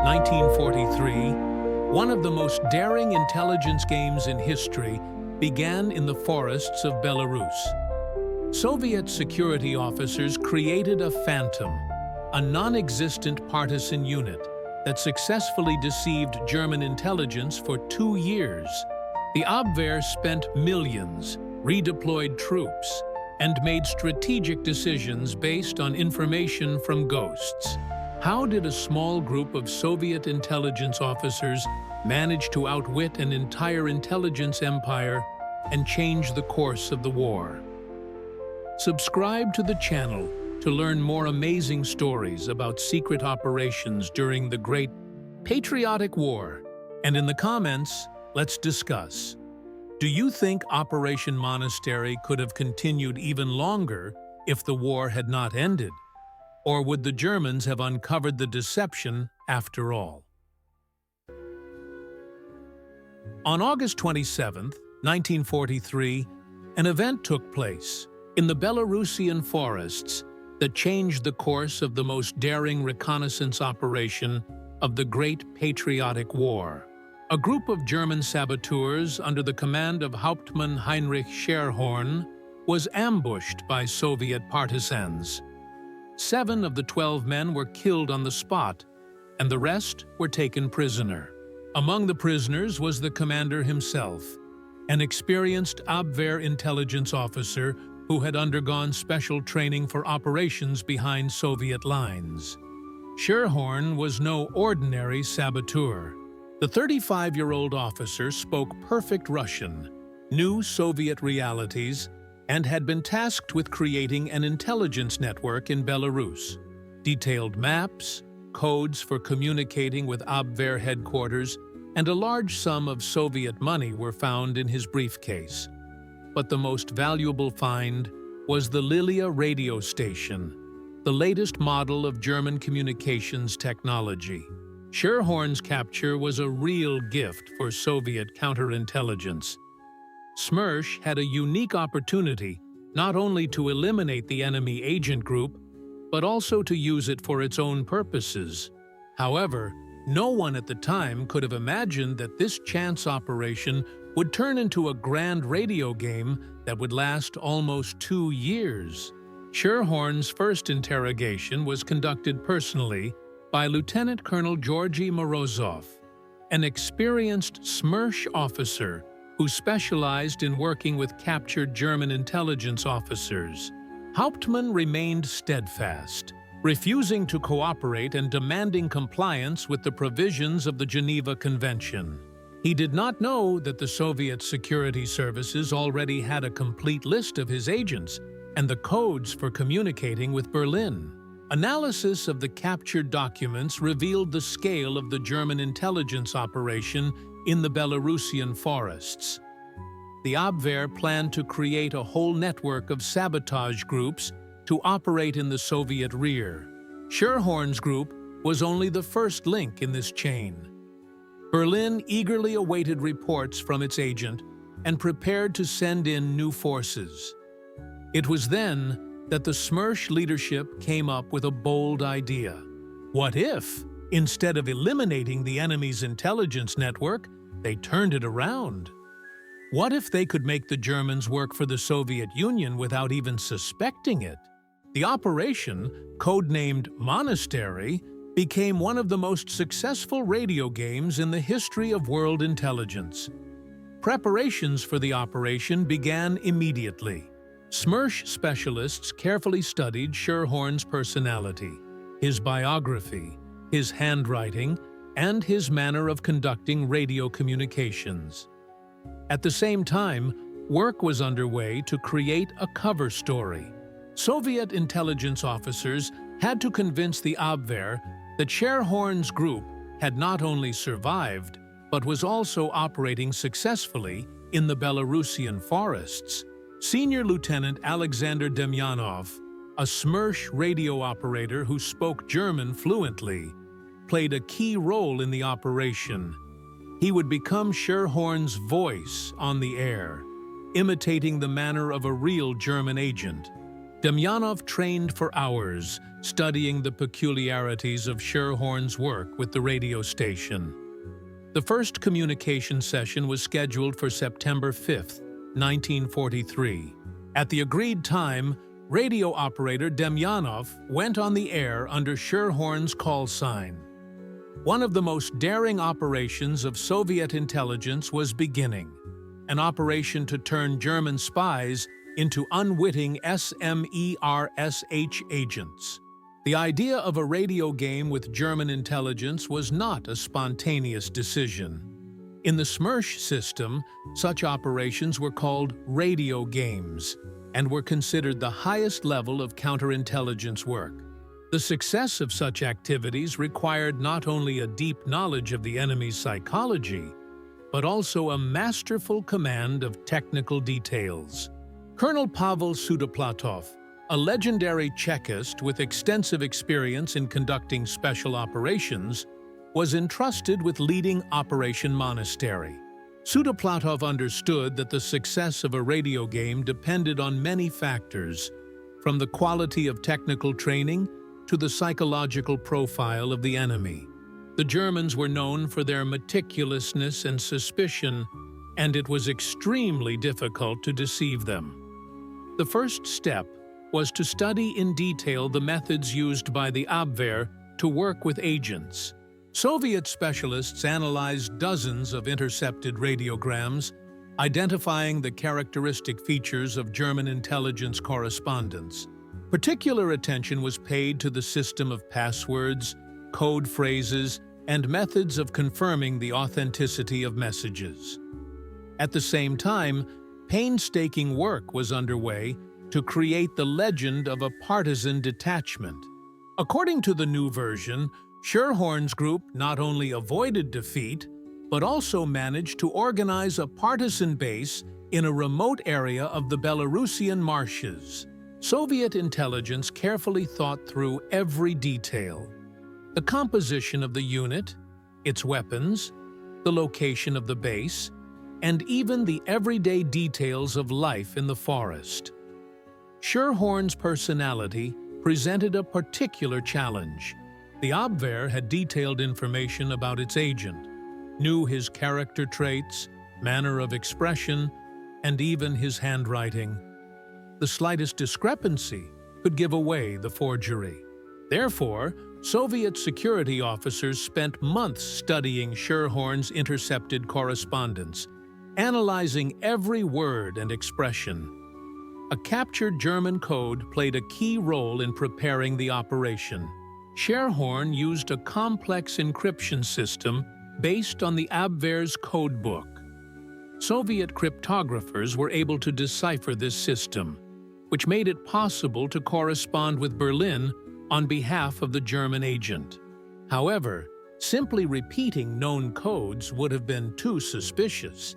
1943, one of the most daring intelligence games in history began in the forests of Belarus. Soviet security officers created a phantom, a non-existent partisan unit that successfully deceived German intelligence for 2 years. The Abwehr spent millions, redeployed troops, and made strategic decisions based on information from ghosts. How did a small group of Soviet intelligence officers manage to outwit an entire intelligence empire and change the course of the war? Subscribe to the channel to learn more amazing stories about secret operations during the Great Patriotic War. And in the comments, let's discuss. Do you think Operation Monastery could have continued even longer if the war had not ended? Or would the Germans have uncovered the deception after all? On August 27, 1943, an event took place in the Belarusian forests that changed the course of the most daring reconnaissance operation of the Great Patriotic War. A group of German saboteurs under the command of Hauptmann Heinrich Scherhorn was ambushed by Soviet partisans. 7 of the 12 men were killed on the spot, and the rest were taken prisoner. Among the prisoners was the commander himself, an experienced Abwehr intelligence officer who had undergone special training for operations behind Soviet lines. Scherhorn was no ordinary saboteur. The 35-year-old officer spoke perfect Russian, knew Soviet realities, and had been tasked with creating an intelligence network in Belarus. Detailed maps, codes for communicating with Abwehr headquarters, and a large sum of Soviet money were found in his briefcase. But the most valuable find was the Lilia radio station, the latest model of German communications technology. Scherhorn's capture was a real gift for Soviet counterintelligence. SMERSH had a unique opportunity not only to eliminate the enemy agent group, but also to use it for its own purposes. However, no one at the time could have imagined that this chance operation would turn into a grand radio game that would last almost 2 years. Scherhorn's first interrogation was conducted personally by Lieutenant Colonel Georgy Morozov, an experienced SMERSH officer who specialized in working with captured German intelligence officers. Hauptmann remained steadfast, refusing to cooperate and demanding compliance with the provisions of the Geneva Convention. He did not know that the Soviet security services already had a complete list of his agents and the codes for communicating with Berlin. Analysis of the captured documents revealed the scale of the German intelligence operation in the Belarusian forests. The Abwehr planned to create a whole network of sabotage groups to operate in the Soviet rear. Scherhorn's group was only the first link in this chain. Berlin eagerly awaited reports from its agent and prepared to send in new forces. It was then that the SMERSH leadership came up with a bold idea. What if, instead of eliminating the enemy's intelligence network, they turned it around? What if they could make the Germans work for the Soviet Union without even suspecting it? The operation, codenamed Monastery, became one of the most successful radio games in the history of world intelligence. Preparations for the operation began immediately. SMERSH specialists carefully studied Scherhorn's personality, his biography, his handwriting, and his manner of conducting radio communications. At the same time, work was underway to create a cover story. Soviet intelligence officers had to convince the Abwehr that Scherhorn's group had not only survived, but was also operating successfully in the Belarusian forests. Senior Lieutenant Alexander Demyanov, a SMERSH radio operator who spoke German fluently, played a key role in the operation. He would become Scherhorn's voice on the air, imitating the manner of a real German agent. Demyanov trained for hours, studying the peculiarities of Scherhorn's work with the radio station. The first communication session was scheduled for September 5, 1943. At the agreed time, radio operator Demyanov went on the air under Scherhorn's call sign. One of the most daring operations of Soviet intelligence was beginning, an operation to turn German spies into unwitting SMERSH agents. The idea of a radio game with German intelligence was not a spontaneous decision. In the SMERSH system, such operations were called radio games and were considered the highest level of counterintelligence work. The success of such activities required not only a deep knowledge of the enemy's psychology, but also a masterful command of technical details. Colonel Pavel Sudoplatov, a legendary Chekist with extensive experience in conducting special operations, was entrusted with leading Operation Monastery. Sudoplatov understood that the success of a radio game depended on many factors, from the quality of technical training to the psychological profile of the enemy. The Germans were known for their meticulousness and suspicion, and it was extremely difficult to deceive them. The first step was to study in detail the methods used by the Abwehr to work with agents. Soviet specialists analyzed dozens of intercepted radiograms, identifying the characteristic features of German intelligence correspondence. Particular attention was paid to the system of passwords, code phrases, and methods of confirming the authenticity of messages. At the same time, painstaking work was underway to create the legend of a partisan detachment. According to the new version, Scherhorn's group not only avoided defeat, but also managed to organize a partisan base in a remote area of the Belarusian marshes. Soviet intelligence carefully thought through every detail: the composition of the unit, its weapons, the location of the base, and even the everyday details of life in the forest. Scherhorn's personality presented a particular challenge. The Abwehr had detailed information about its agent, knew his character traits, manner of expression, and even his handwriting. The slightest discrepancy could give away the forgery. Therefore, Soviet security officers spent months studying Scherhorn's intercepted correspondence, analyzing every word and expression. A captured German code played a key role in preparing the operation. Scherhorn used a complex encryption system based on the Abwehr's codebook. Soviet cryptographers were able to decipher this system, which made it possible to correspond with Berlin on behalf of the German agent. However, simply repeating known codes would have been too suspicious.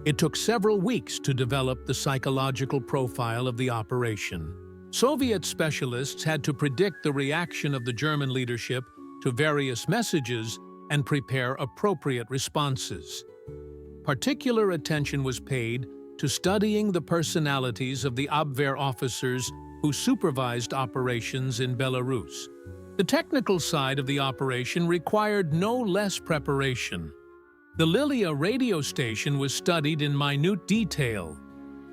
It took several weeks to develop the psychological profile of the operation. Soviet specialists had to predict the reaction of the German leadership to various messages and prepare appropriate responses. Particular attention was paid to studying the personalities of the Abwehr officers who supervised operations in Belarus. The technical side of the operation required no less preparation. The Lilia radio station was studied in minute detail.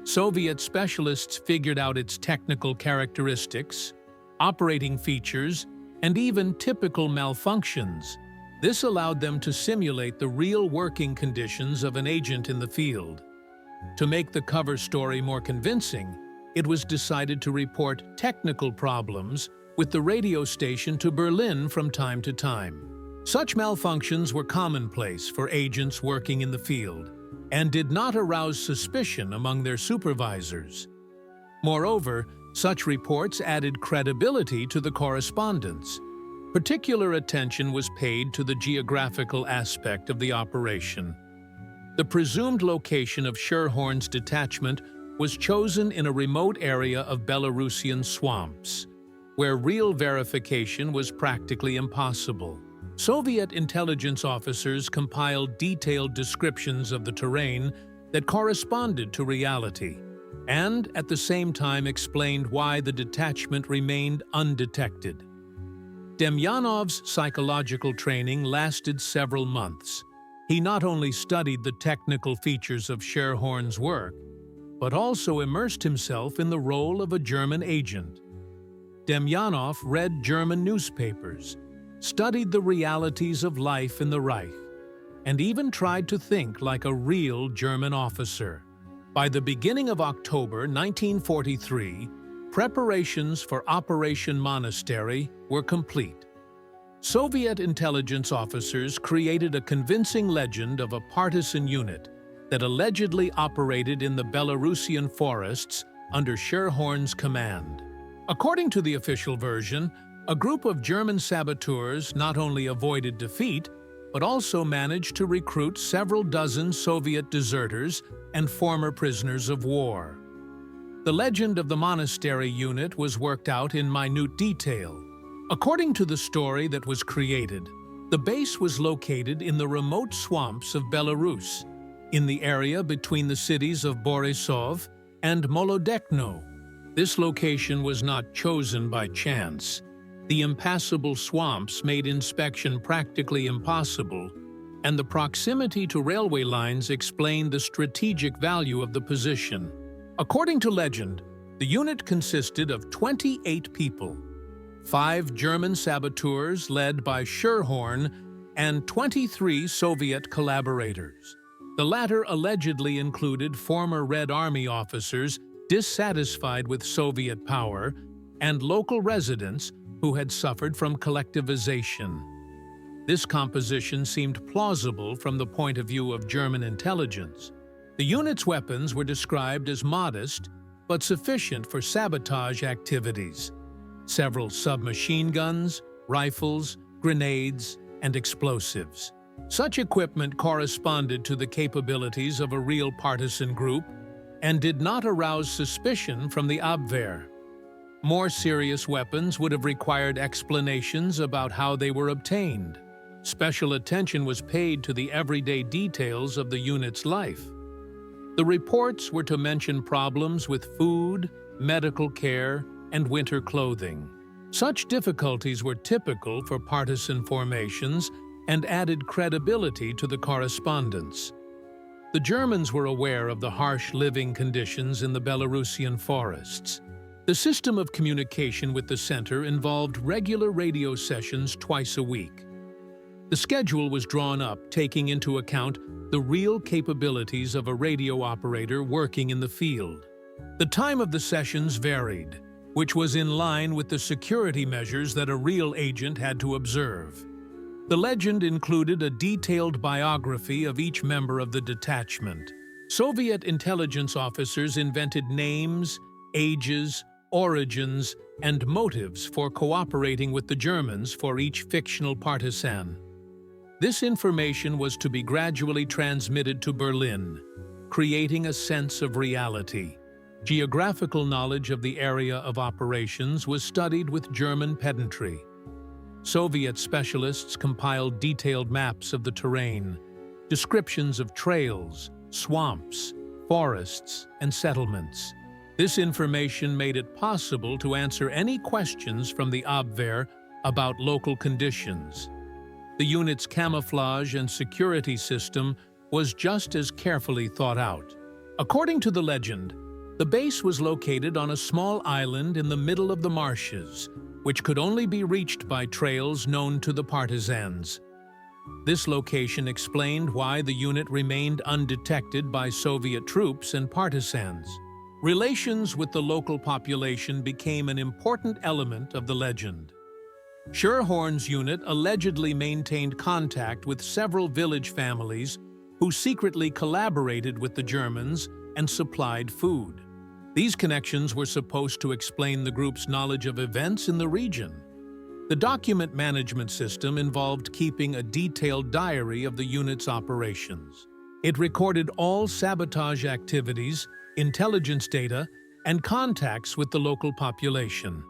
Soviet specialists figured out its technical characteristics, operating features, and even typical malfunctions. This allowed them to simulate the real working conditions of an agent in the field. To make the cover story more convincing, it was decided to report technical problems with the radio station to Berlin from time to time. Such malfunctions were commonplace for agents working in the field and did not arouse suspicion among their supervisors. Moreover, such reports added credibility to the correspondence. Particular attention was paid to the geographical aspect of the operation. The presumed location of Scherhorn's detachment was chosen in a remote area of Belarusian swamps, where real verification was practically impossible. Soviet intelligence officers compiled detailed descriptions of the terrain that corresponded to reality. and at the same time explained why the detachment remained undetected. Demyanov's psychological training lasted several months. He not only studied the technical features of Scherhorn's work, but also immersed himself in the role of a German agent. Demyanov read German newspapers, studied the realities of life in the Reich, and even tried to think like a real German officer. By the beginning of October 1943, preparations for Operation Monastery were complete. Soviet intelligence officers created a convincing legend of a partisan unit that allegedly operated in the Belarusian forests under Scherhorn's command. According to the official version, a group of German saboteurs not only avoided defeat, but also managed to recruit several dozen Soviet deserters and former prisoners of war. The legend of the Monastery unit was worked out in minute detail. According to the story that was created, the base was located in the remote swamps of Belarus, in the area between the cities of Borisov and Molodechno. This location was not chosen by chance. The impassable swamps made inspection practically impossible, and the proximity to railway lines explained the strategic value of the position. According to legend, the unit consisted of 28 people, 5 German saboteurs led by Scherhorn, and 23 Soviet collaborators. The latter allegedly included former Red Army officers dissatisfied with Soviet power and local residents who had suffered from collectivization. This composition seemed plausible from the point of view of German intelligence. The unit's weapons were described as modest, but sufficient for sabotage activities. Several submachine guns, rifles, grenades, and explosives. Such equipment corresponded to the capabilities of a real partisan group and did not arouse suspicion from the Abwehr. More serious weapons would have required explanations about how they were obtained. Special attention was paid to the everyday details of the unit's life. The reports were to mention problems with food, medical care, and winter clothing. Such difficulties were typical for partisan formations and added credibility to the correspondence. The Germans were aware of the harsh living conditions in the Belarusian forests. The system of communication with the center involved regular radio sessions twice a week. The schedule was drawn up taking into account the real capabilities of a radio operator working in the field. The time of the sessions varied, which was in line with the security measures that a real agent had to observe. The legend included a detailed biography of each member of the detachment. Soviet intelligence officers invented names, ages, origins, and motives for cooperating with the Germans for each fictional partisan. This information was to be gradually transmitted to Berlin, creating a sense of reality. Geographical knowledge of the area of operations was studied with German pedantry. Soviet specialists compiled detailed maps of the terrain, descriptions of trails, swamps, forests, and settlements. This information made it possible to answer any questions from the Abwehr about local conditions. The unit's camouflage and security system was just as carefully thought out. According to the legend, the base was located on a small island in the middle of the marshes, which could only be reached by trails known to the partisans. This location explained why the unit remained undetected by Soviet troops and partisans. Relations with the local population became an important element of the legend. Scherhorn's unit allegedly maintained contact with several village families who secretly collaborated with the Germans and supplied food. These connections were supposed to explain the group's knowledge of events in the region. The document management system involved keeping a detailed diary of the unit's operations. It recorded all sabotage activities, intelligence data, and contacts with the local population.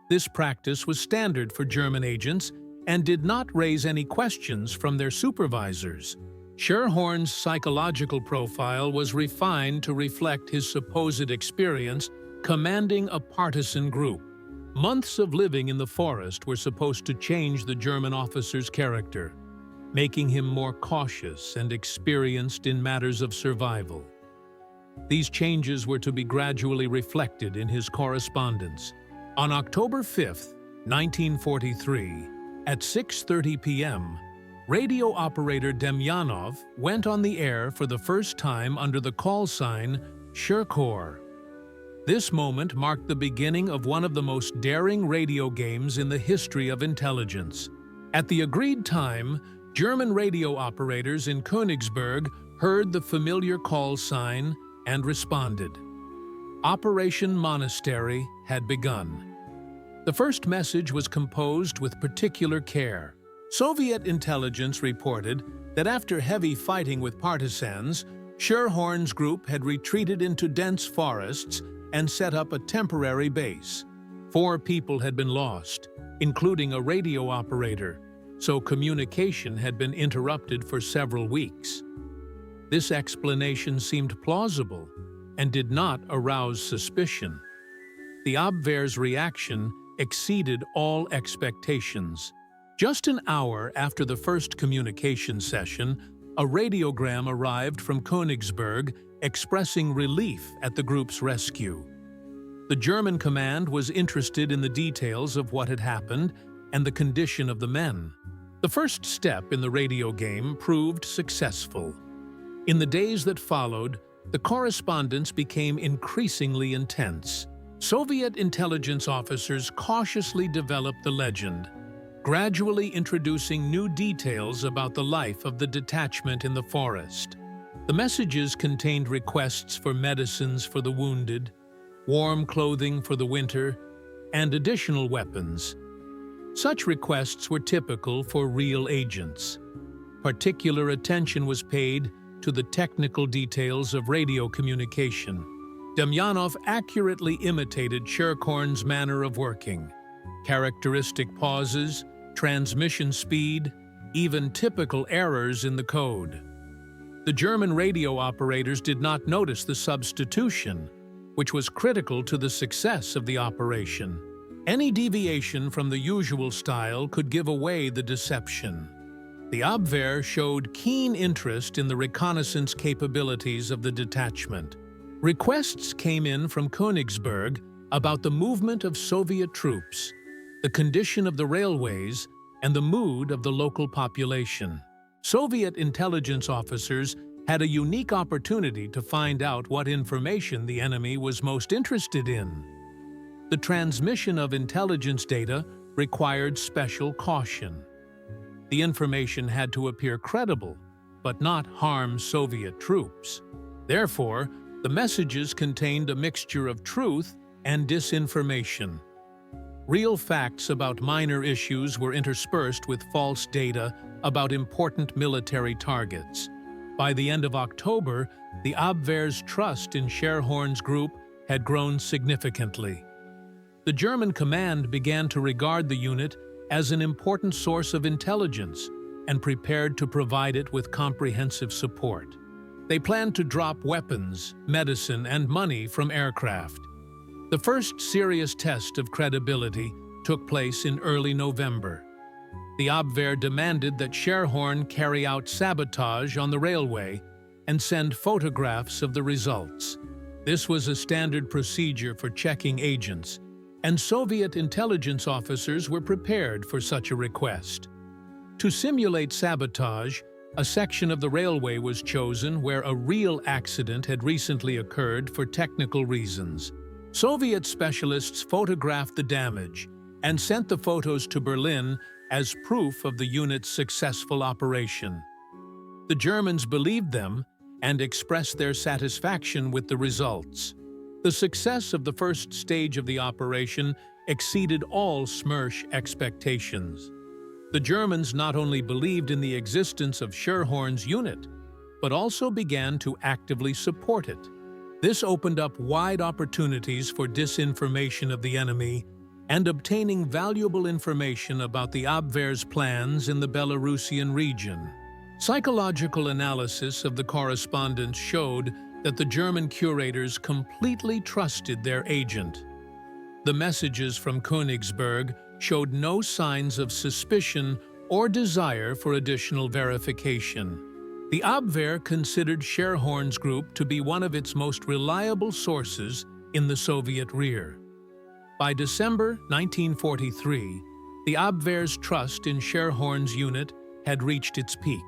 This practice was standard for German agents and did not raise any questions from their supervisors. Scherhorn's psychological profile was refined to reflect his supposed experience commanding a partisan group. Months of living in the forest were supposed to change the German officer's character, making him more cautious and experienced in matters of survival. These changes were to be gradually reflected in his correspondence. On October 5, 1943, at 6:30 p.m., radio operator Demyanov went on the air for the first time under the call sign Scherhorn. This moment marked the beginning of one of the most daring radio games in the history of intelligence. At the agreed time, German radio operators in Königsberg heard the familiar call sign and responded. Operation Monastery had begun. The first message was composed with particular care. Soviet intelligence reported that after heavy fighting with partisans, Scherhorn's group had retreated into dense forests and set up a temporary base. 4 people had been lost, including a radio operator, so communication had been interrupted for several weeks. This explanation seemed plausible and did not arouse suspicion. The Abwehr's reaction exceeded all expectations. Just an hour after the first communication session, a radiogram arrived from Königsberg expressing relief at the group's rescue. The German command was interested in the details of what had happened and the condition of the men. The first step in the radio game proved successful. In the days that followed, the correspondence became increasingly intense. Soviet intelligence officers cautiously developed the legend, gradually introducing new details about the life of the detachment in the forest. The messages contained requests for medicines for the wounded, warm clothing for the winter, and additional weapons. Such requests were typical for real agents. Particular attention was paid to the technical details of radio communication. Demyanov accurately imitated Scherhorn's manner of working. Characteristic pauses, transmission speed, even typical errors in the code. The German radio operators did not notice the substitution, which was critical to the success of the operation. Any deviation from the usual style could give away the deception. The Abwehr showed keen interest in the reconnaissance capabilities of the detachment. Requests came in from Königsberg about the movement of Soviet troops, the condition of the railways, and the mood of the local population. Soviet intelligence officers had a unique opportunity to find out what information the enemy was most interested in. The transmission of intelligence data required special caution. The information had to appear credible, but not harm Soviet troops. Therefore, the messages contained a mixture of truth and disinformation. Real facts about minor issues were interspersed with false data about important military targets. By the end of October, the Abwehr's trust in Scherhorn's group had grown significantly. The German command began to regard the unit as an important source of intelligence and prepared to provide it with comprehensive support. They planned to drop weapons, medicine, and money from aircraft. The first serious test of credibility took place in early November. The Abwehr demanded that Scherhorn carry out sabotage on the railway and send photographs of the results. This was a standard procedure for checking agents, and Soviet intelligence officers were prepared for such a request. To simulate sabotage, a section of the railway was chosen where a real accident had recently occurred for technical reasons. Soviet specialists photographed the damage and sent the photos to Berlin as proof of the unit's successful operation. The Germans believed them and expressed their satisfaction with the results. The success of the first stage of the operation exceeded all SMERSH expectations. The Germans not only believed in the existence of Scherhorn's unit, but also began to actively support it. This opened up wide opportunities for disinformation of the enemy and obtaining valuable information about the Abwehr's plans in the Belarusian region. Psychological analysis of the correspondence showed that the German curators completely trusted their agent. The messages from Königsberg showed no signs of suspicion or desire for additional verification. The Abwehr considered Scherhorn's group to be one of its most reliable sources in the Soviet rear. By December 1943, the Abwehr's trust in Scherhorn's unit had reached its peak.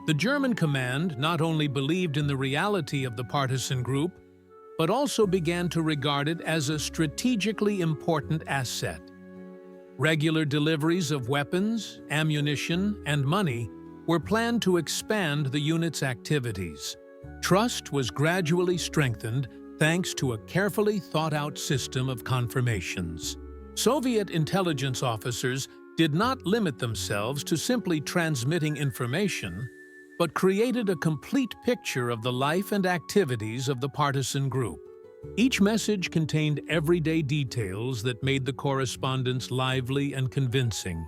The German command not only believed in the reality of the partisan group, but also began to regard it as a strategically important asset. Regular deliveries of weapons, ammunition, and money were planned to expand the unit's activities. Trust was gradually strengthened thanks to a carefully thought-out system of confirmations. Soviet intelligence officers did not limit themselves to simply transmitting information, but created a complete picture of the life and activities of the partisan group. Each message contained everyday details that made the correspondence lively and convincing.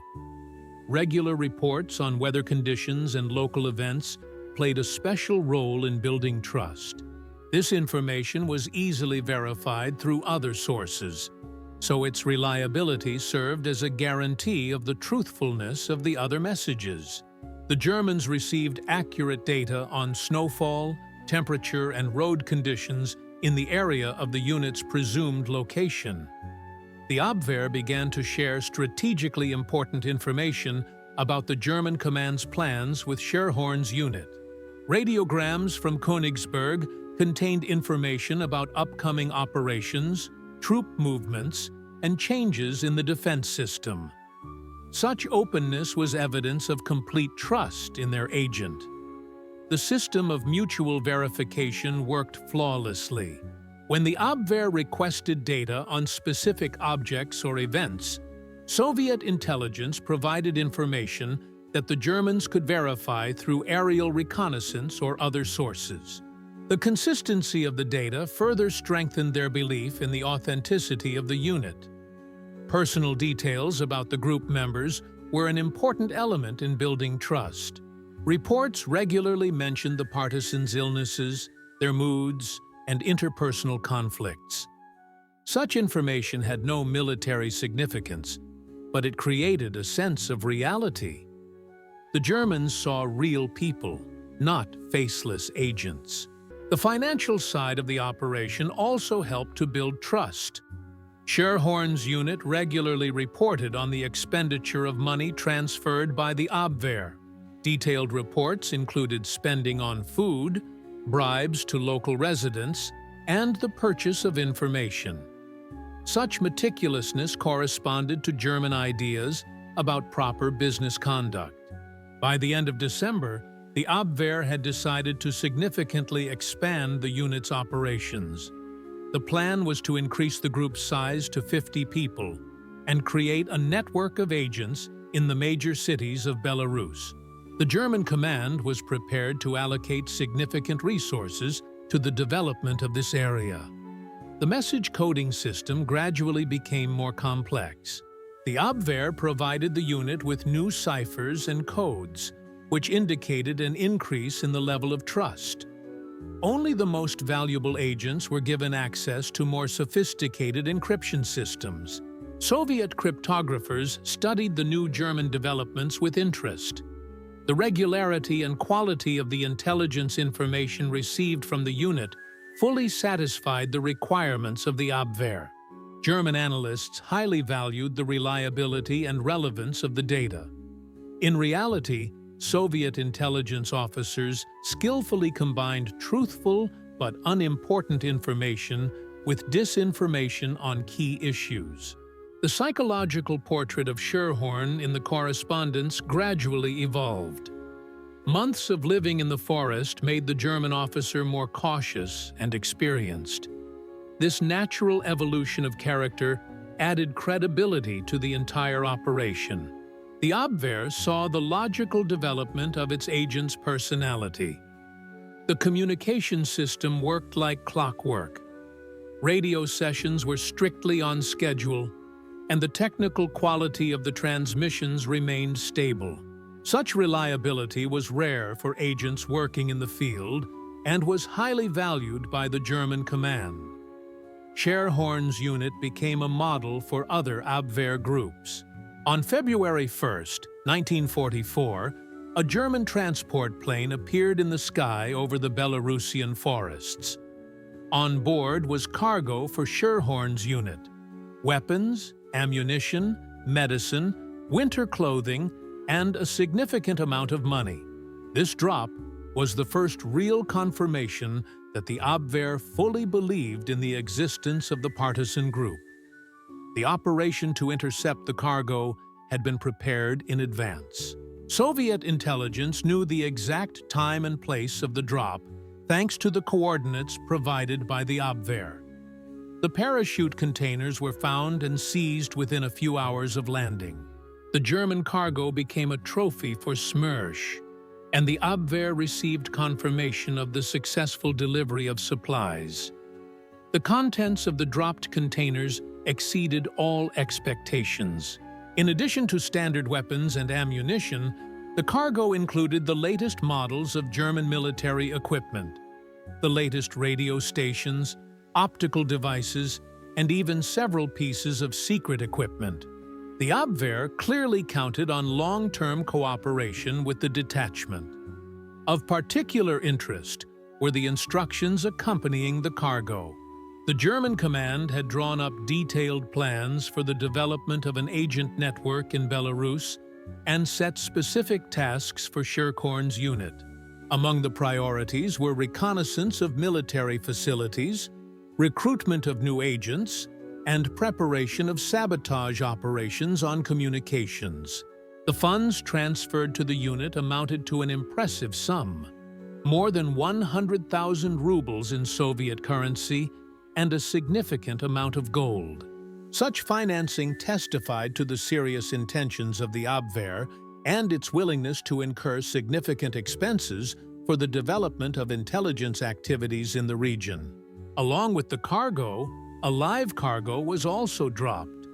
Regular reports on weather conditions and local events played a special role in building trust. This information was easily verified through other sources, so its reliability served as a guarantee of the truthfulness of the other messages. The Germans received accurate data on snowfall, temperature, and road conditions in the area of the unit's presumed location. The Abwehr began to share strategically important information about the German command's plans with Scherhorn's unit. Radiograms from Königsberg contained information about upcoming operations, troop movements, and changes in the defense system. Such openness was evidence of complete trust in their agent. The system of mutual verification worked flawlessly. When the Abwehr requested data on specific objects or events, Soviet intelligence provided information that the Germans could verify through aerial reconnaissance or other sources. The consistency of the data further strengthened their belief in the authenticity of the unit. Personal details about the group members were an important element in building trust. Reports regularly mentioned the partisans' illnesses, their moods, and interpersonal conflicts. Such information had no military significance, but it created a sense of reality. The Germans saw real people, not faceless agents. The financial side of the operation also helped to build trust. Scherhorn's unit regularly reported on the expenditure of money transferred by the Abwehr. Detailed reports included spending on food, bribes to local residents, and the purchase of information. Such meticulousness corresponded to German ideas about proper business conduct. By the end of December, the Abwehr had decided to significantly expand the unit's operations. The plan was to increase the group's size to 50 people and create a network of agents in the major cities of Belarus. The German command was prepared to allocate significant resources to the development of this area. The message coding system gradually became more complex. The Abwehr provided the unit with new ciphers and codes, which indicated an increase in the level of trust. Only the most valuable agents were given access to more sophisticated encryption systems. Soviet cryptographers studied the new German developments with interest. The regularity and quality of the intelligence information received from the unit fully satisfied the requirements of the Abwehr. German analysts highly valued the reliability and relevance of the data. In reality, Soviet intelligence officers skillfully combined truthful but unimportant information with disinformation on key issues. The psychological portrait of Scherhorn in the correspondence gradually evolved. Months of living in the forest made the German officer more cautious and experienced. This natural evolution of character added credibility to the entire operation. The Abwehr saw the logical development of its agent's personality. The communication system worked like clockwork. Radio sessions were strictly on schedule, and the technical quality of the transmissions remained stable. Such reliability was rare for agents working in the field and was highly valued by the German command. Scherhorn's unit became a model for other Abwehr groups. On February 1, 1944, a German transport plane appeared in the sky over the Belarusian forests. On board was cargo for Scherhorn's unit: weapons, ammunition, medicine, winter clothing, and a significant amount of money. This drop was the first real confirmation that the Abwehr fully believed in the existence of the partisan group. The operation to intercept the cargo had been prepared in advance. Soviet intelligence knew the exact time and place of the drop thanks to the coordinates provided by the Abwehr. The parachute containers were found and seized within a few hours of landing. The German cargo became a trophy for SMERSH, and the Abwehr received confirmation of the successful delivery of supplies. The contents of the dropped containers exceeded all expectations. In addition to standard weapons and ammunition, the cargo included the latest models of German military equipment, the latest radio stations, optical devices, and even several pieces of secret equipment. The Abwehr clearly counted on long-term cooperation with the detachment. Of particular interest were the instructions accompanying the cargo. The German command had drawn up detailed plans for the development of an agent network in Belarus and set specific tasks for Scherhorn's unit. Among the priorities were reconnaissance of military facilities, recruitment of new agents, and preparation of sabotage operations on communications. The funds transferred to the unit amounted to an impressive sum: more than 100,000 rubles in Soviet currency and a significant amount of gold. Such financing testified to the serious intentions of the Abwehr and its willingness to incur significant expenses for the development of intelligence activities in the region. Along with the cargo, a live cargo was also dropped.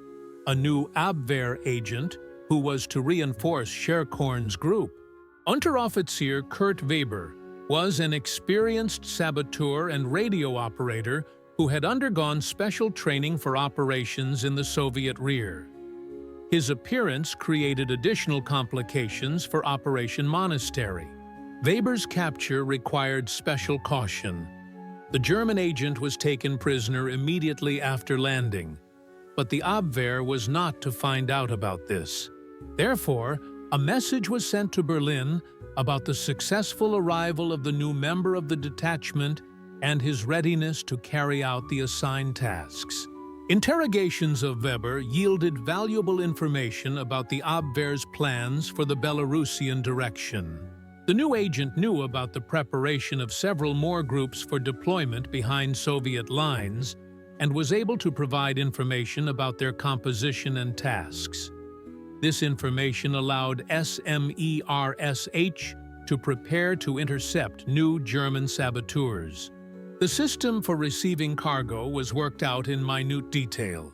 A new Abwehr agent who was to reinforce Scherhorn's group. Unteroffizier Kurt Weber was an experienced saboteur and radio operator who had undergone special training for operations in the Soviet rear. His appearance created additional complications for Operation Monastery. Weber's capture required special caution. The German agent was taken prisoner immediately after landing, but the Abwehr was not to find out about this. Therefore, a message was sent to Berlin about the successful arrival of the new member of the detachment and his readiness to carry out the assigned tasks. Interrogations of Weber yielded valuable information about the Abwehr's plans for the Belarusian direction. The new agent knew about the preparation of several more groups for deployment behind Soviet lines and was able to provide information about their composition and tasks. This information allowed SMERSH to prepare to intercept new German saboteurs. The system for receiving cargo was worked out in minute detail.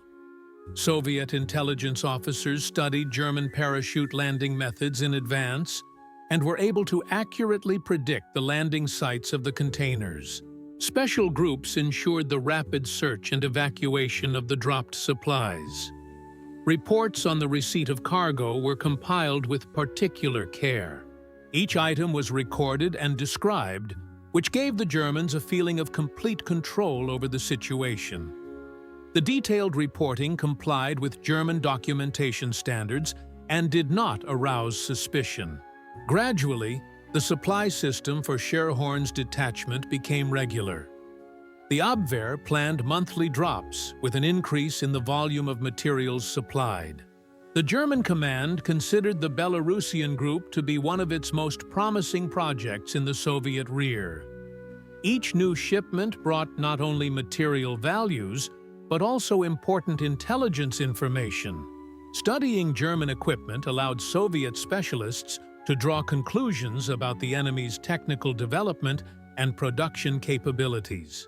Soviet intelligence officers studied German parachute landing methods in advance and were able to accurately predict the landing sites of the containers. Special groups ensured the rapid search and evacuation of the dropped supplies. Reports on the receipt of cargo were compiled with particular care. Each item was recorded and described, which gave the Germans a feeling of complete control over the situation. The detailed reporting complied with German documentation standards and did not arouse suspicion. Gradually, the supply system for Scherhorn's detachment became regular. The Abwehr planned monthly drops with an increase in the volume of materials supplied. The German command considered the Belarusian group to be one of its most promising projects in the Soviet rear. Each new shipment brought not only material values, but also important intelligence information. Studying German equipment allowed Soviet specialists to draw conclusions about the enemy's technical development and production capabilities.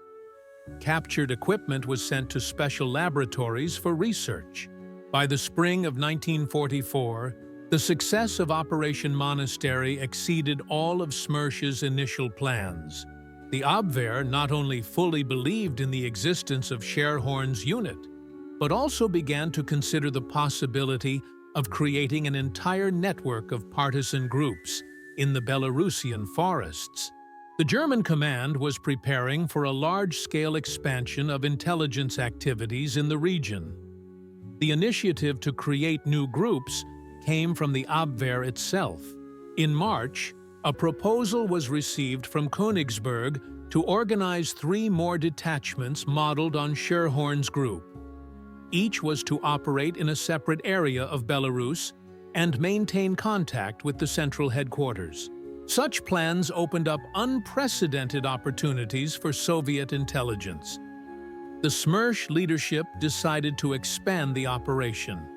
Captured equipment was sent to special laboratories for research. By the spring of 1944, The success of Operation Monastery exceeded all of SMERSH's initial plans. The Abwehr not only fully believed in the existence of Scherhorn's unit, but also began to consider the possibility of creating an entire network of partisan groups in the Belarusian forests. The German command was preparing for a large-scale expansion of intelligence activities in the region. The initiative to create new groups came from the Abwehr itself. In March, a proposal was received from Königsberg to organize 3 more detachments modeled on Scherhorn's group. Each was to operate in a separate area of Belarus and maintain contact with the central headquarters. Such plans opened up unprecedented opportunities for Soviet intelligence. The SMERSH leadership decided to expand the operation.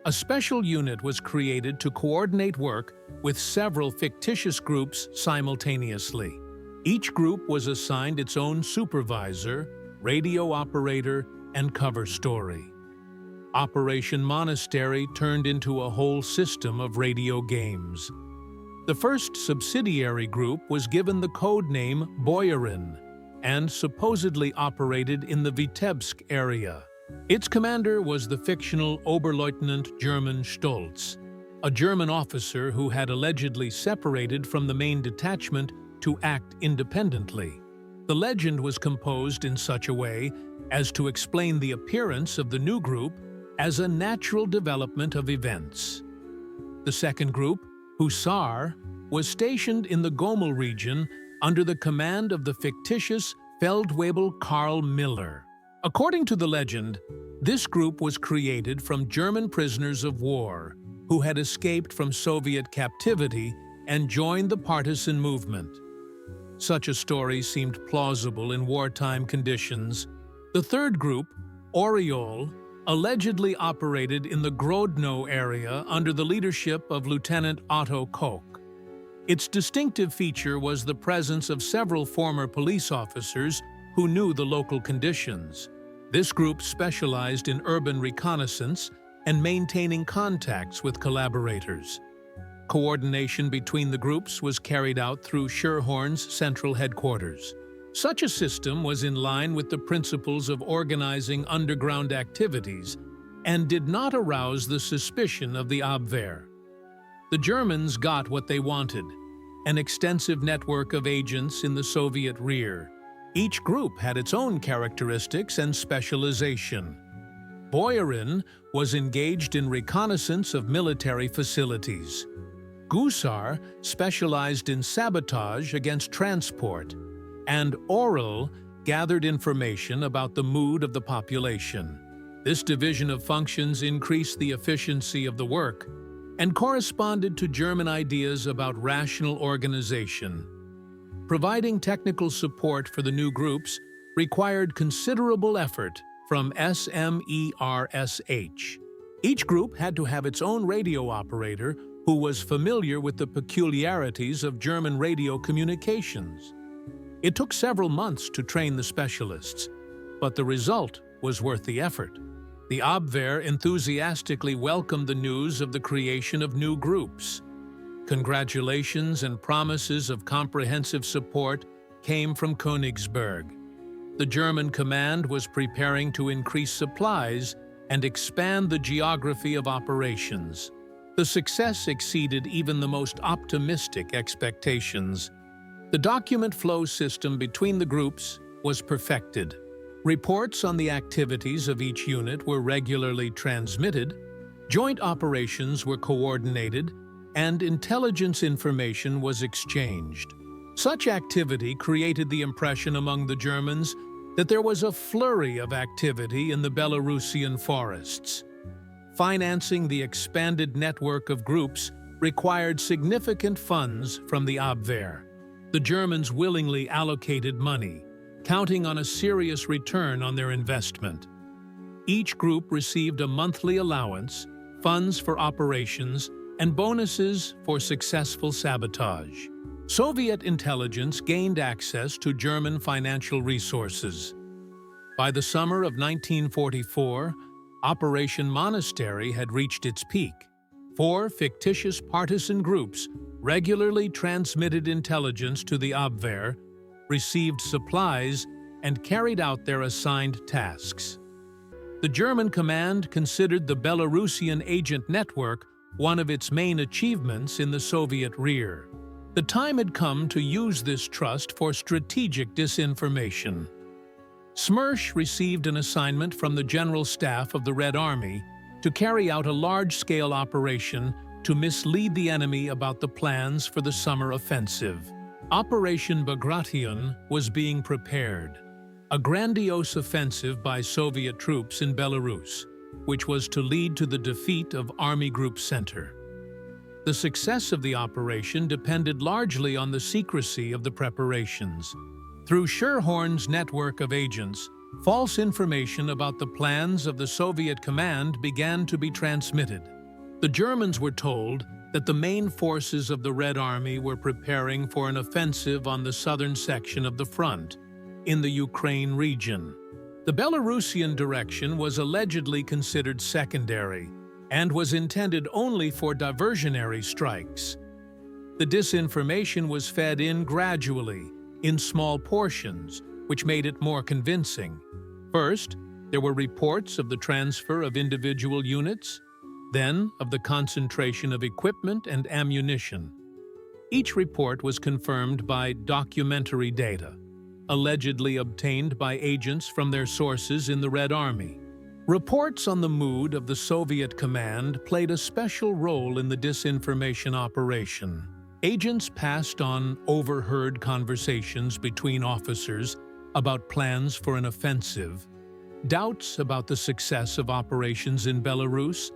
A special unit was created to coordinate work with several fictitious groups simultaneously. Each group was assigned its own supervisor, radio operator, and cover story. Operation Monastery turned into a whole system of radio games. The first subsidiary group was given the code name Boyarin and supposedly operated in the Vitebsk area. Its commander was the fictional Oberleutnant German Stolz, a German officer who had allegedly separated from the main detachment to act independently. The legend was composed in such a way as to explain the appearance of the new group as a natural development of events. The second group, Hussar, was stationed in the Gomel region under the command of the fictitious Feldwebel Karl Miller. According to the legend, this group was created from German prisoners of war who had escaped from Soviet captivity and joined the partisan movement. Such a story seemed plausible in wartime conditions. The third group, Oriol, allegedly operated in the Grodno area under the leadership of Lieutenant Otto Koch. Its distinctive feature was the presence of several former police officers who knew the local conditions. This group specialized in urban reconnaissance and maintaining contacts with collaborators. Coordination between the groups was carried out through Scherhorn's central headquarters. Such a system was in line with the principles of organizing underground activities and did not arouse the suspicion of the Abwehr. The Germans got what they wanted, an extensive network of agents in the Soviet rear. Each group had its own characteristics and specialization. Boyarin was engaged in reconnaissance of military facilities. Gusar specialized in sabotage against transport, and Orel gathered information about the mood of the population. This division of functions increased the efficiency of the work and corresponded to German ideas about rational organization. Providing technical support for the new groups required considerable effort from SMERSH. Each group had to have its own radio operator who was familiar with the peculiarities of German radio communications. It took several months to train the specialists, but the result was worth the effort. The Abwehr enthusiastically welcomed the news of the creation of new groups. Congratulations and promises of comprehensive support came from Königsberg. The German command was preparing to increase supplies and expand the geography of operations. The success exceeded even the most optimistic expectations. The document flow system between the groups was perfected. Reports on the activities of each unit were regularly transmitted, joint operations were coordinated, and intelligence information was exchanged. Such activity created the impression among the Germans that there was a flurry of activity in the Belarusian forests. Financing the expanded network of groups required significant funds from the Abwehr. The Germans willingly allocated money, counting on a serious return on their investment. Each group received a monthly allowance, funds for operations, and bonuses for successful sabotage. Soviet intelligence gained access to German financial resources. By the summer of 1944, Operation Monastery had reached its peak. 4 fictitious partisan groups regularly transmitted intelligence to the Abwehr, received supplies, and carried out their assigned tasks. The German command considered the Belarusian agent network one of its main achievements in the Soviet rear. The time had come to use this trust for strategic disinformation. SMERSH received an assignment from the General Staff of the Red Army to carry out a large-scale operation to mislead the enemy about the plans for the summer offensive. Operation Bagration was being prepared, a grandiose offensive by Soviet troops in Belarus, which was to lead to the defeat of Army Group Center. The success of the operation depended largely on the secrecy of the preparations. Through Scherhorn's network of agents, false information about the plans of the Soviet command began to be transmitted. The Germans were told that the main forces of the Red Army were preparing for an offensive on the southern section of the front, in the Ukraine region. The Belarusian direction was allegedly considered secondary and was intended only for diversionary strikes. The disinformation was fed in gradually, in small portions, which made it more convincing. First, there were reports of the transfer of individual units, then of the concentration of equipment and ammunition. Each report was confirmed by documentary data, allegedly obtained by agents from their sources in the Red Army. Reports on the mood of the Soviet command played a special role in the disinformation operation. Agents passed on overheard conversations between officers about plans for an offensive, doubts about the success of operations in Belarus,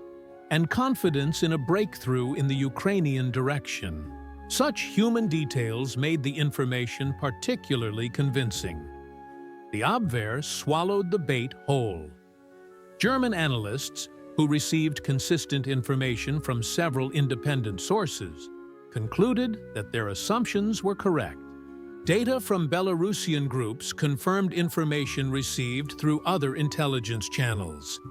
and confidence in a breakthrough in the Ukrainian direction. Such human details made the information particularly convincing. The Abwehr swallowed the bait whole. German analysts, who received consistent information from several independent sources, concluded that their assumptions were correct. Data from Belarusian groups confirmed information received through other intelligence channels.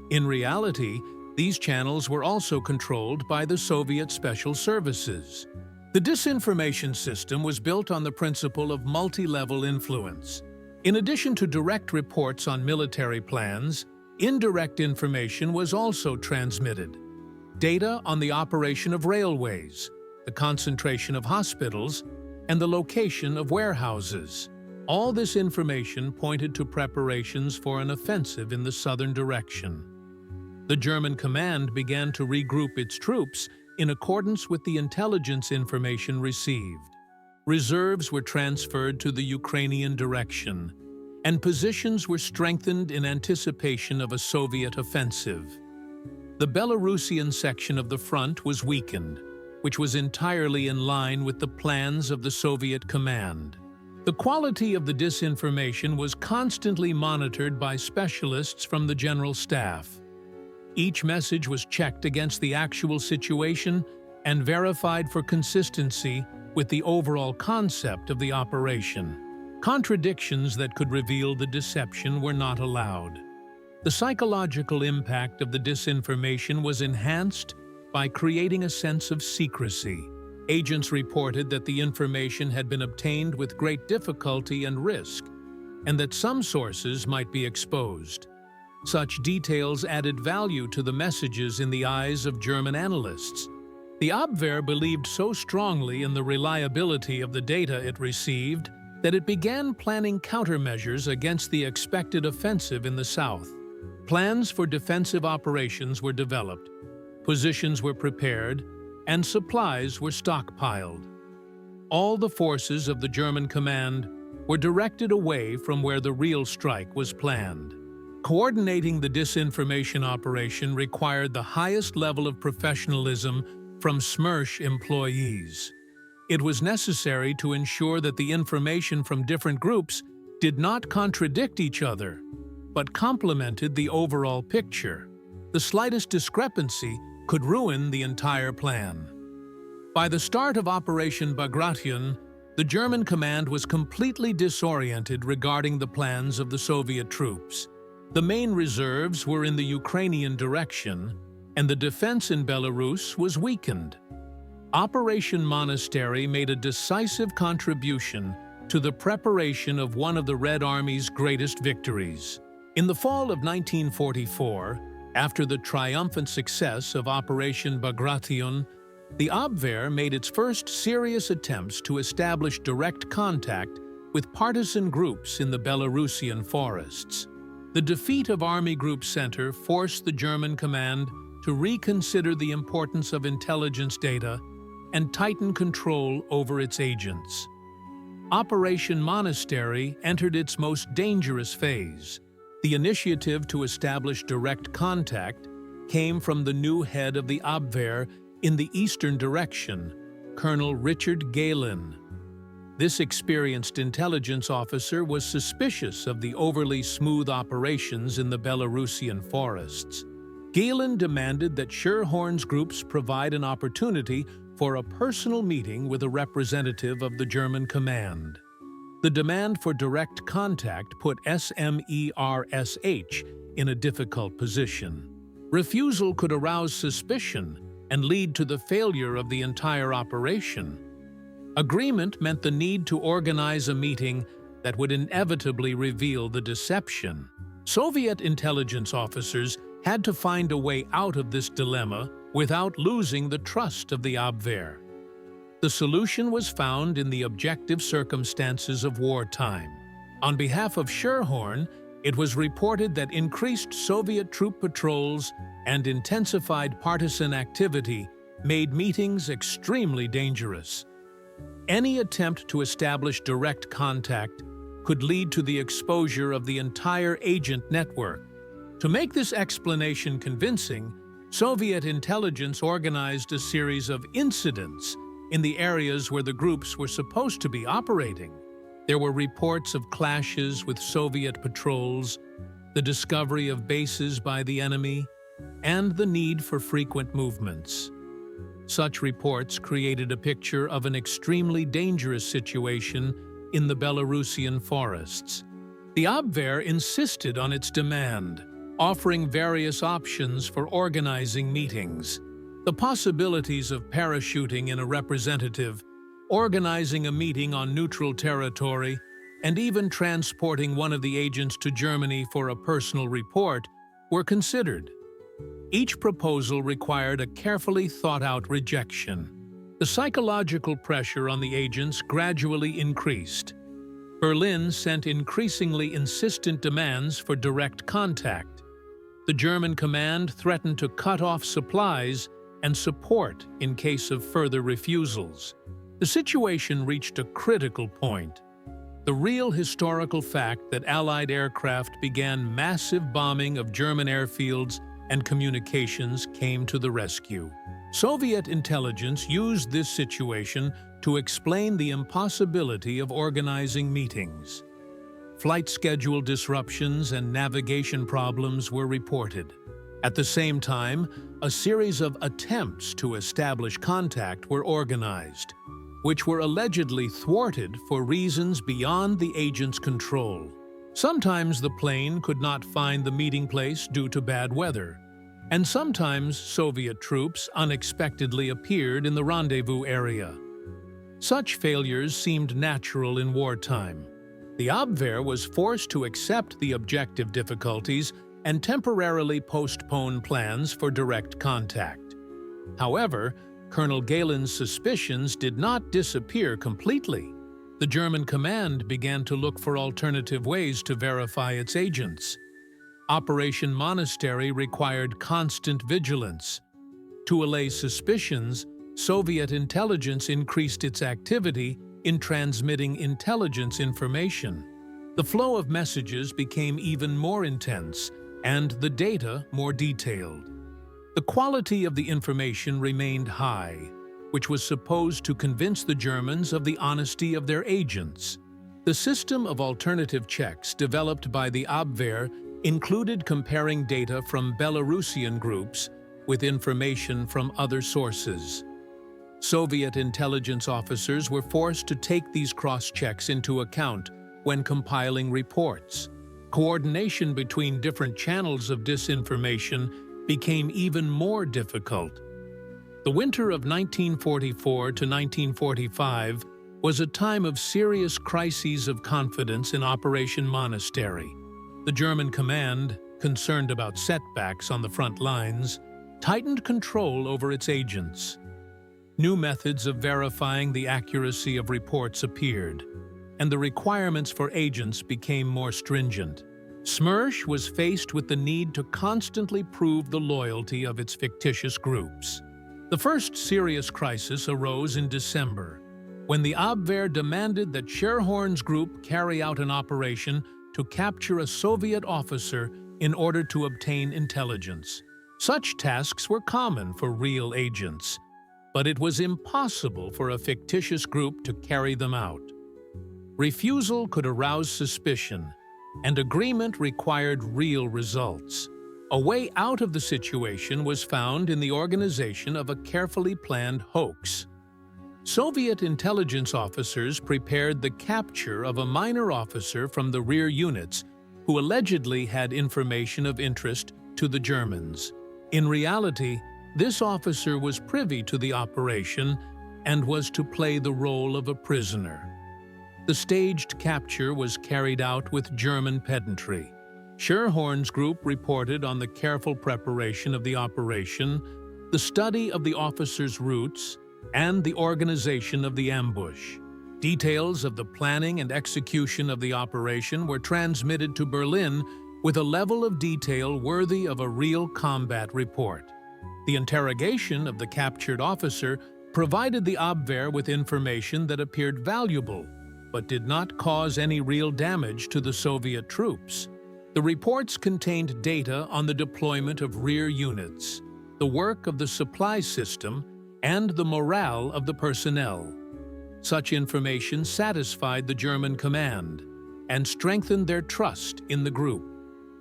In reality, these channels were also controlled by the Soviet special services. The disinformation system was built on the principle of multi-level influence. In addition to direct reports on military plans, indirect information was also transmitted. Data on the operation of railways, the concentration of hospitals, and the location of warehouses. All this information pointed to preparations for an offensive in the southern direction. The German command began to regroup its troops in accordance with the intelligence information received. Reserves were transferred to the Ukrainian direction, and positions were strengthened in anticipation of a Soviet offensive. The Belarusian section of the front was weakened, which was entirely in line with the plans of the Soviet command. The quality of the disinformation was constantly monitored by specialists from the General Staff. Each message was checked against the actual situation and verified for consistency with the overall concept of the operation. Contradictions that could reveal the deception were not allowed. The psychological impact of the disinformation was enhanced by creating a sense of secrecy. Agents reported that the information had been obtained with great difficulty and risk, and that some sources might be exposed. Such details added value to the messages in the eyes of German analysts. The Abwehr believed so strongly in the reliability of the data it received that it began planning countermeasures against the expected offensive in the south. Plans for defensive operations were developed, positions were prepared, and supplies were stockpiled. All the forces of the German command were directed away from where the real strike was planned. Coordinating the disinformation operation required the highest level of professionalism from SMERSH employees. It was necessary to ensure that the information from different groups did not contradict each other, but complemented the overall picture. The slightest discrepancy could ruin the entire plan. By the start of Operation Bagration, the German command was completely disoriented regarding the plans of the Soviet troops. The main reserves were in the Ukrainian direction, and the defense in Belarus was weakened. Operation Monastery made a decisive contribution to the preparation of one of the Red Army's greatest victories. In the fall of 1944, after the triumphant success of Operation Bagration, the Abwehr made its first serious attempts to establish direct contact with partisan groups in the Belarusian forests. The defeat of Army Group Center forced the German command to reconsider the importance of intelligence data and tighten control over its agents. Operation Monastery entered its most dangerous phase. The initiative to establish direct contact came from the new head of the Abwehr in the eastern direction, Colonel Richard Galen. This experienced intelligence officer was suspicious of the overly smooth operations in the Belarusian forests. Galen demanded that Scherhorn's groups provide an opportunity for a personal meeting with a representative of the German command. The demand for direct contact put SMERSH in a difficult position. Refusal could arouse suspicion and lead to the failure of the entire operation. Agreement meant the need to organize a meeting that would inevitably reveal the deception. Soviet intelligence officers had to find a way out of this dilemma without losing the trust of the Abwehr. The solution was found in the objective circumstances of wartime. On behalf of Scherhorn, it was reported that increased Soviet troop patrols and intensified partisan activity made meetings extremely dangerous. Any attempt to establish direct contact could lead to the exposure of the entire agent network. To make this explanation convincing, Soviet intelligence organized a series of incidents in the areas where the groups were supposed to be operating. There were reports of clashes with Soviet patrols, the discovery of bases by the enemy, and the need for frequent movements. Such reports created a picture of an extremely dangerous situation in the Belarusian forests. The Abwehr insisted on its demand, offering various options for organizing meetings. The possibilities of parachuting in a representative, organizing a meeting on neutral territory, and even transporting one of the agents to Germany for a personal report were considered. Each proposal required a carefully thought-out rejection. The psychological pressure on the agents gradually increased. Berlin sent increasingly insistent demands for direct contact. The German command threatened to cut off supplies and support in case of further refusals. The situation reached a critical point. The real historical fact that Allied aircraft began massive bombing of German airfields and communications came to the rescue. Soviet intelligence used this situation to explain the impossibility of organizing meetings. Flight schedule disruptions and navigation problems were reported. At the same time, a series of attempts to establish contact were organized, which were allegedly thwarted for reasons beyond the agent's control. Sometimes the plane could not find the meeting place due to bad weather, and sometimes Soviet troops unexpectedly appeared in the rendezvous area. Such failures seemed natural in wartime. The Abwehr was forced to accept the objective difficulties and temporarily postpone plans for direct contact. However, Colonel Galen's suspicions did not disappear completely. The German command began to look for alternative ways to verify its agents. Operation Monastery required constant vigilance. To allay suspicions, Soviet intelligence increased its activity in transmitting intelligence information. The flow of messages became even more intense, and the data more detailed. The quality of the information remained high, which was supposed to convince the Germans of the honesty of their agents. The system of alternative checks developed by the Abwehr included comparing data from Belarusian groups with information from other sources. Soviet intelligence officers were forced to take these cross-checks into account when compiling reports. Coordination between different channels of disinformation became even more difficult. The winter of 1944 to 1945 was a time of serious crises of confidence in Operation Monastery. The German command, concerned about setbacks on the front lines, tightened control over its agents. New methods of verifying the accuracy of reports appeared, and the requirements for agents became more stringent. SMERSH was faced with the need to constantly prove the loyalty of its fictitious groups. The first serious crisis arose in December, when the Abwehr demanded that Scherhorn's group carry out an operation to capture a Soviet officer in order to obtain intelligence. Such tasks were common for real agents, but it was impossible for a fictitious group to carry them out. Refusal could arouse suspicion, and agreement required real results. A way out of the situation was found in the organization of a carefully planned hoax. Soviet intelligence officers prepared the capture of a minor officer from the rear units who allegedly had information of interest to the Germans. In reality, this officer was privy to the operation and was to play the role of a prisoner. The staged capture was carried out with German pedantry. Scherhorn's group reported on the careful preparation of the operation, the study of the officer's routes, and the organization of the ambush. Details of the planning and execution of the operation were transmitted to Berlin with a level of detail worthy of a real combat report. The interrogation of the captured officer provided the Abwehr with information that appeared valuable, but did not cause any real damage to the Soviet troops. The reports contained data on the deployment of rear units, the work of the supply system, and the morale of the personnel. Such information satisfied the German command and strengthened their trust in the group.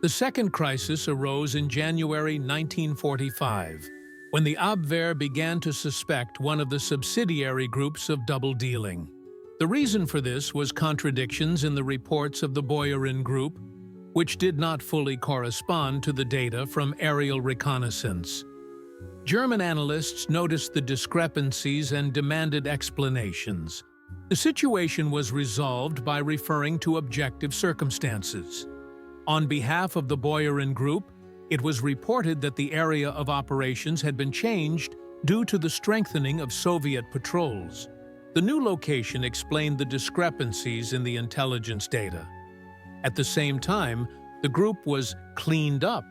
The second crisis arose in January 1945, when the Abwehr began to suspect one of the subsidiary groups of double-dealing. The reason for this was contradictions in the reports of the Boyarin group, which did not fully correspond to the data from aerial reconnaissance. German analysts noticed the discrepancies and demanded explanations. The situation was resolved by referring to objective circumstances. On behalf of the Boyarin group, it was reported that the area of operations had been changed due to the strengthening of Soviet patrols. The new location explained the discrepancies in the intelligence data. At the same time, the group was cleaned up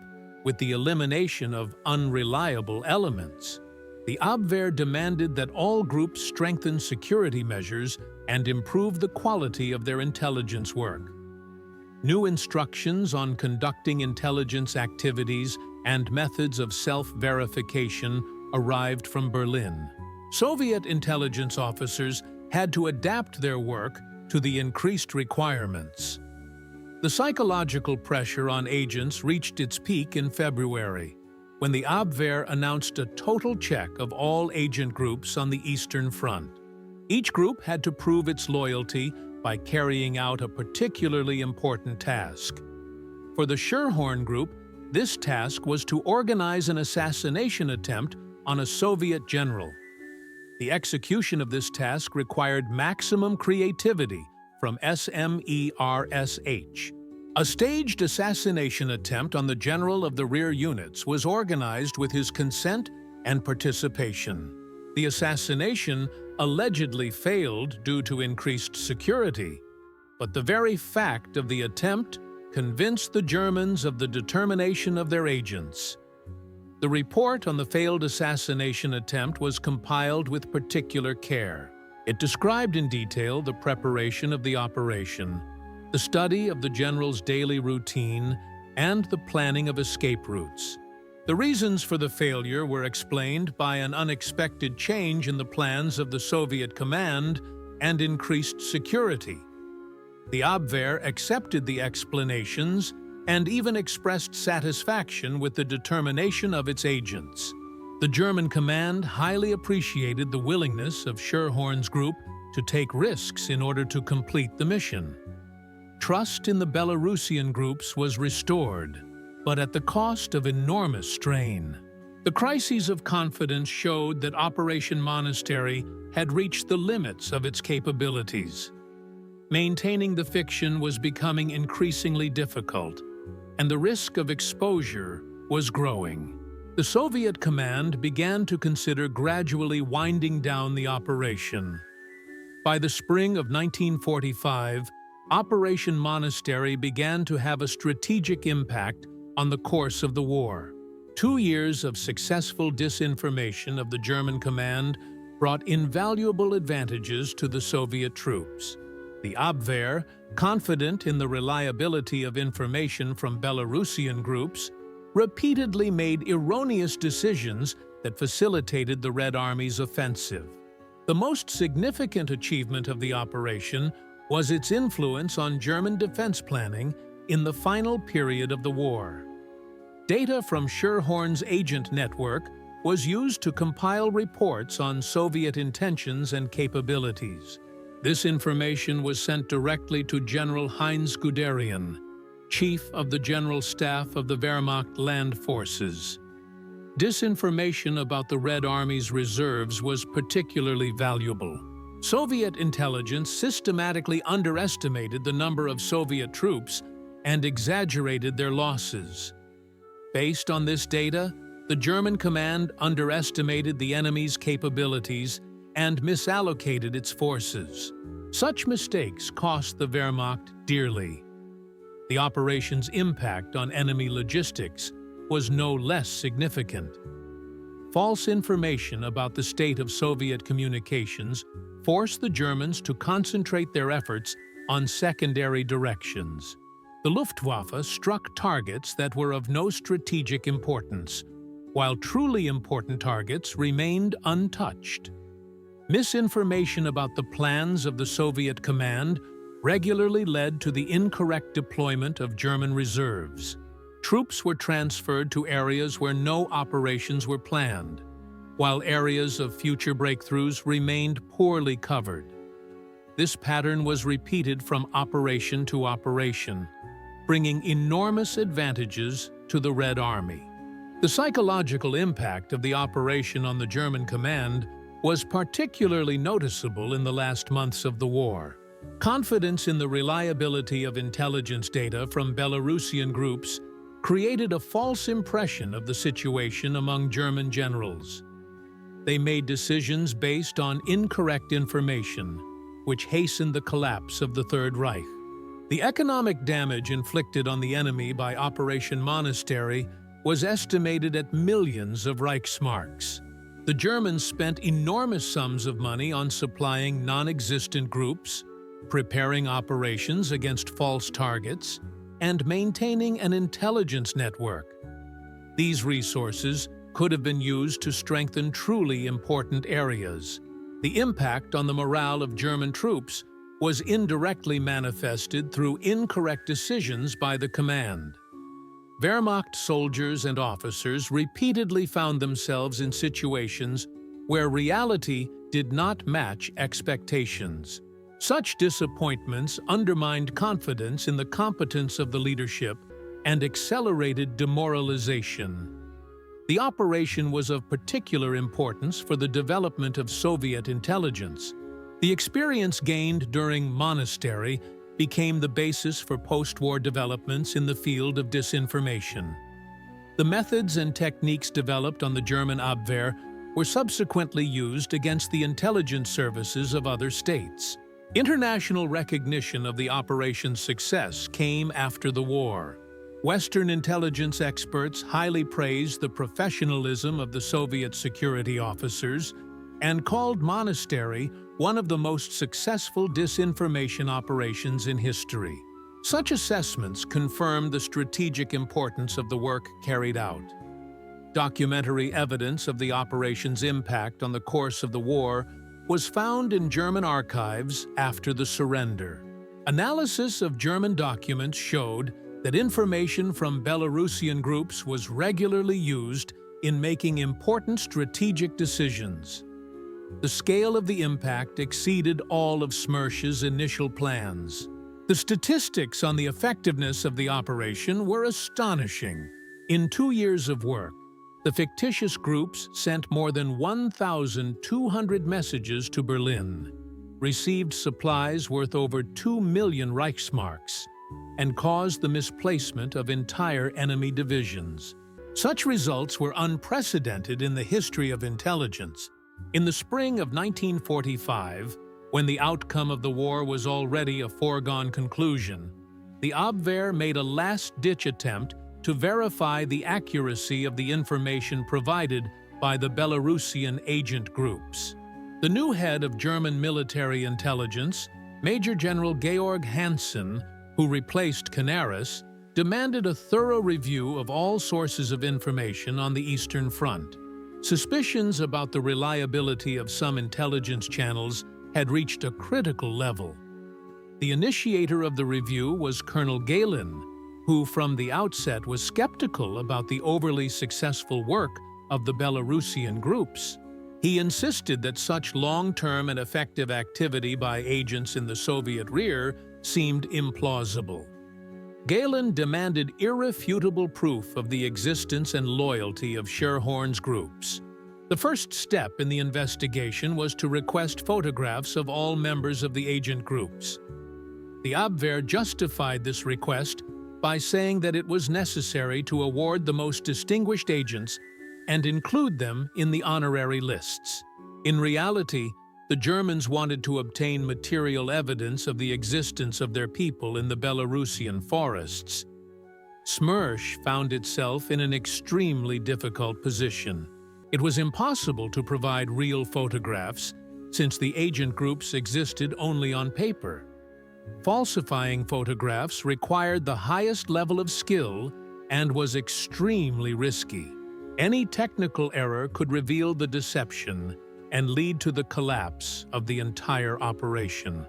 with the elimination of unreliable elements. The Abwehr demanded that all groups strengthen security measures and improve the quality of their intelligence work. New instructions on conducting intelligence activities and methods of self-verification arrived from Berlin. Soviet intelligence officers had to adapt their work to the increased requirements. The psychological pressure on agents reached its peak in February, when the Abwehr announced a total check of all agent groups on the Eastern Front. Each group had to prove its loyalty by carrying out a particularly important task. For the Scherhorn group, this task was to organize an assassination attempt on a Soviet general. The execution of this task required maximum creativity from SMERSH. A staged assassination attempt on the general of the rear units was organized with his consent and participation. The assassination allegedly failed due to increased security, but the very fact of the attempt convinced the Germans of the determination of their agents. The report on the failed assassination attempt was compiled with particular care. It described in detail the preparation of the operation, the study of the general's daily routine, and the planning of escape routes. The reasons for the failure were explained by an unexpected change in the plans of the Soviet command and increased security. The Abwehr accepted the explanations and even expressed satisfaction with the determination of its agents. The German command highly appreciated the willingness of Scherhorn's group to take risks in order to complete the mission. Trust in the Belarusian groups was restored, but at the cost of enormous strain. The crises of confidence showed that Operation Monastery had reached the limits of its capabilities. Maintaining the fiction was becoming increasingly difficult, and the risk of exposure was growing. The Soviet command began to consider gradually winding down the operation. By the spring of 1945, Operation Monastery began to have a strategic impact on the course of the war. 2 years of successful disinformation of the German command brought invaluable advantages to the Soviet troops. The Abwehr, confident in the reliability of information from Belarusian groups, repeatedly made erroneous decisions that facilitated the Red Army's offensive. The most significant achievement of the operation was its influence on German defense planning in the final period of the war. Data from Scherhorn's agent network was used to compile reports on Soviet intentions and capabilities. This information was sent directly to General Heinz Guderian, Chief of the General Staff of the Wehrmacht Land Forces. Disinformation about the Red Army's reserves was particularly valuable. Soviet intelligence systematically underestimated the number of Soviet troops and exaggerated their losses. Based on this data, the German command underestimated the enemy's capabilities and misallocated its forces. Such mistakes cost the Wehrmacht dearly. The operation's impact on enemy logistics was no less significant. False information about the state of Soviet communications forced the Germans to concentrate their efforts on secondary directions. The Luftwaffe struck targets that were of no strategic importance, while truly important targets remained untouched. Misinformation about the plans of the Soviet command regularly led to the incorrect deployment of German reserves. Troops were transferred to areas where no operations were planned, while areas of future breakthroughs remained poorly covered. This pattern was repeated from operation to operation, bringing enormous advantages to the Red Army. The psychological impact of the operation on the German command was particularly noticeable in the last months of the war. Confidence in the reliability of intelligence data from Belarusian groups created a false impression of the situation among German generals. They made decisions based on incorrect information, which hastened the collapse of the Third Reich. The economic damage inflicted on the enemy by Operation Monastery was estimated at millions of reichsmarks. The Germans spent enormous sums of money on supplying non-existent groups, preparing operations against false targets, and maintaining an intelligence network. These resources could have been used to strengthen truly important areas. The impact on the morale of German troops was indirectly manifested through incorrect decisions by the command. Wehrmacht soldiers and officers repeatedly found themselves in situations where reality did not match expectations. Such disappointments undermined confidence in the competence of the leadership and accelerated demoralization. The operation was of particular importance for the development of Soviet intelligence. The experience gained during Monastery became the basis for post-war developments in the field of disinformation. The methods and techniques developed on the German Abwehr were subsequently used against the intelligence services of other states. International recognition of the operation's success came after the war. Western intelligence experts highly praised the professionalism of the Soviet security officers and called Monastery one of the most successful disinformation operations in history. Such assessments confirmed the strategic importance of the work carried out. Documentary evidence of the operation's impact on the course of the war was found in German archives after the surrender. Analysis of German documents showed that information from Belarusian groups was regularly used in making important strategic decisions. The scale of the impact exceeded all of SMERSH's initial plans. The statistics on the effectiveness of the operation were astonishing. In 2 years of work, the fictitious groups sent more than 1,200 messages to Berlin, received supplies worth over 2 million Reichsmarks, and caused the misplacement of entire enemy divisions. Such results were unprecedented in the history of intelligence. In the spring of 1945, when the outcome of the war was already a foregone conclusion, the Abwehr made a last-ditch attempt to verify the accuracy of the information provided by the Belarusian agent groups. The new head of German military intelligence, Major General Georg Hansen, who replaced Canaris, demanded a thorough review of all sources of information on the Eastern Front. Suspicions about the reliability of some intelligence channels had reached a critical level. The initiator of the review was Colonel Galen, who from the outset was skeptical about the overly successful work of the Belarusian groups. He insisted that such long-term and effective activity by agents in the Soviet rear seemed implausible. Galen demanded irrefutable proof of the existence and loyalty of Scherhorn's groups. The first step in the investigation was to request photographs of all members of the agent groups. The Abwehr justified this request by saying that it was necessary to award the most distinguished agents and include them in the honorary lists. In reality, the Germans wanted to obtain material evidence of the existence of their people in the Belarusian forests. SMERSH found itself in an extremely difficult position. It was impossible to provide real photographs since the agent groups existed only on paper. Falsifying photographs required the highest level of skill and was extremely risky. Any technical error could reveal the deception and lead to the collapse of the entire operation.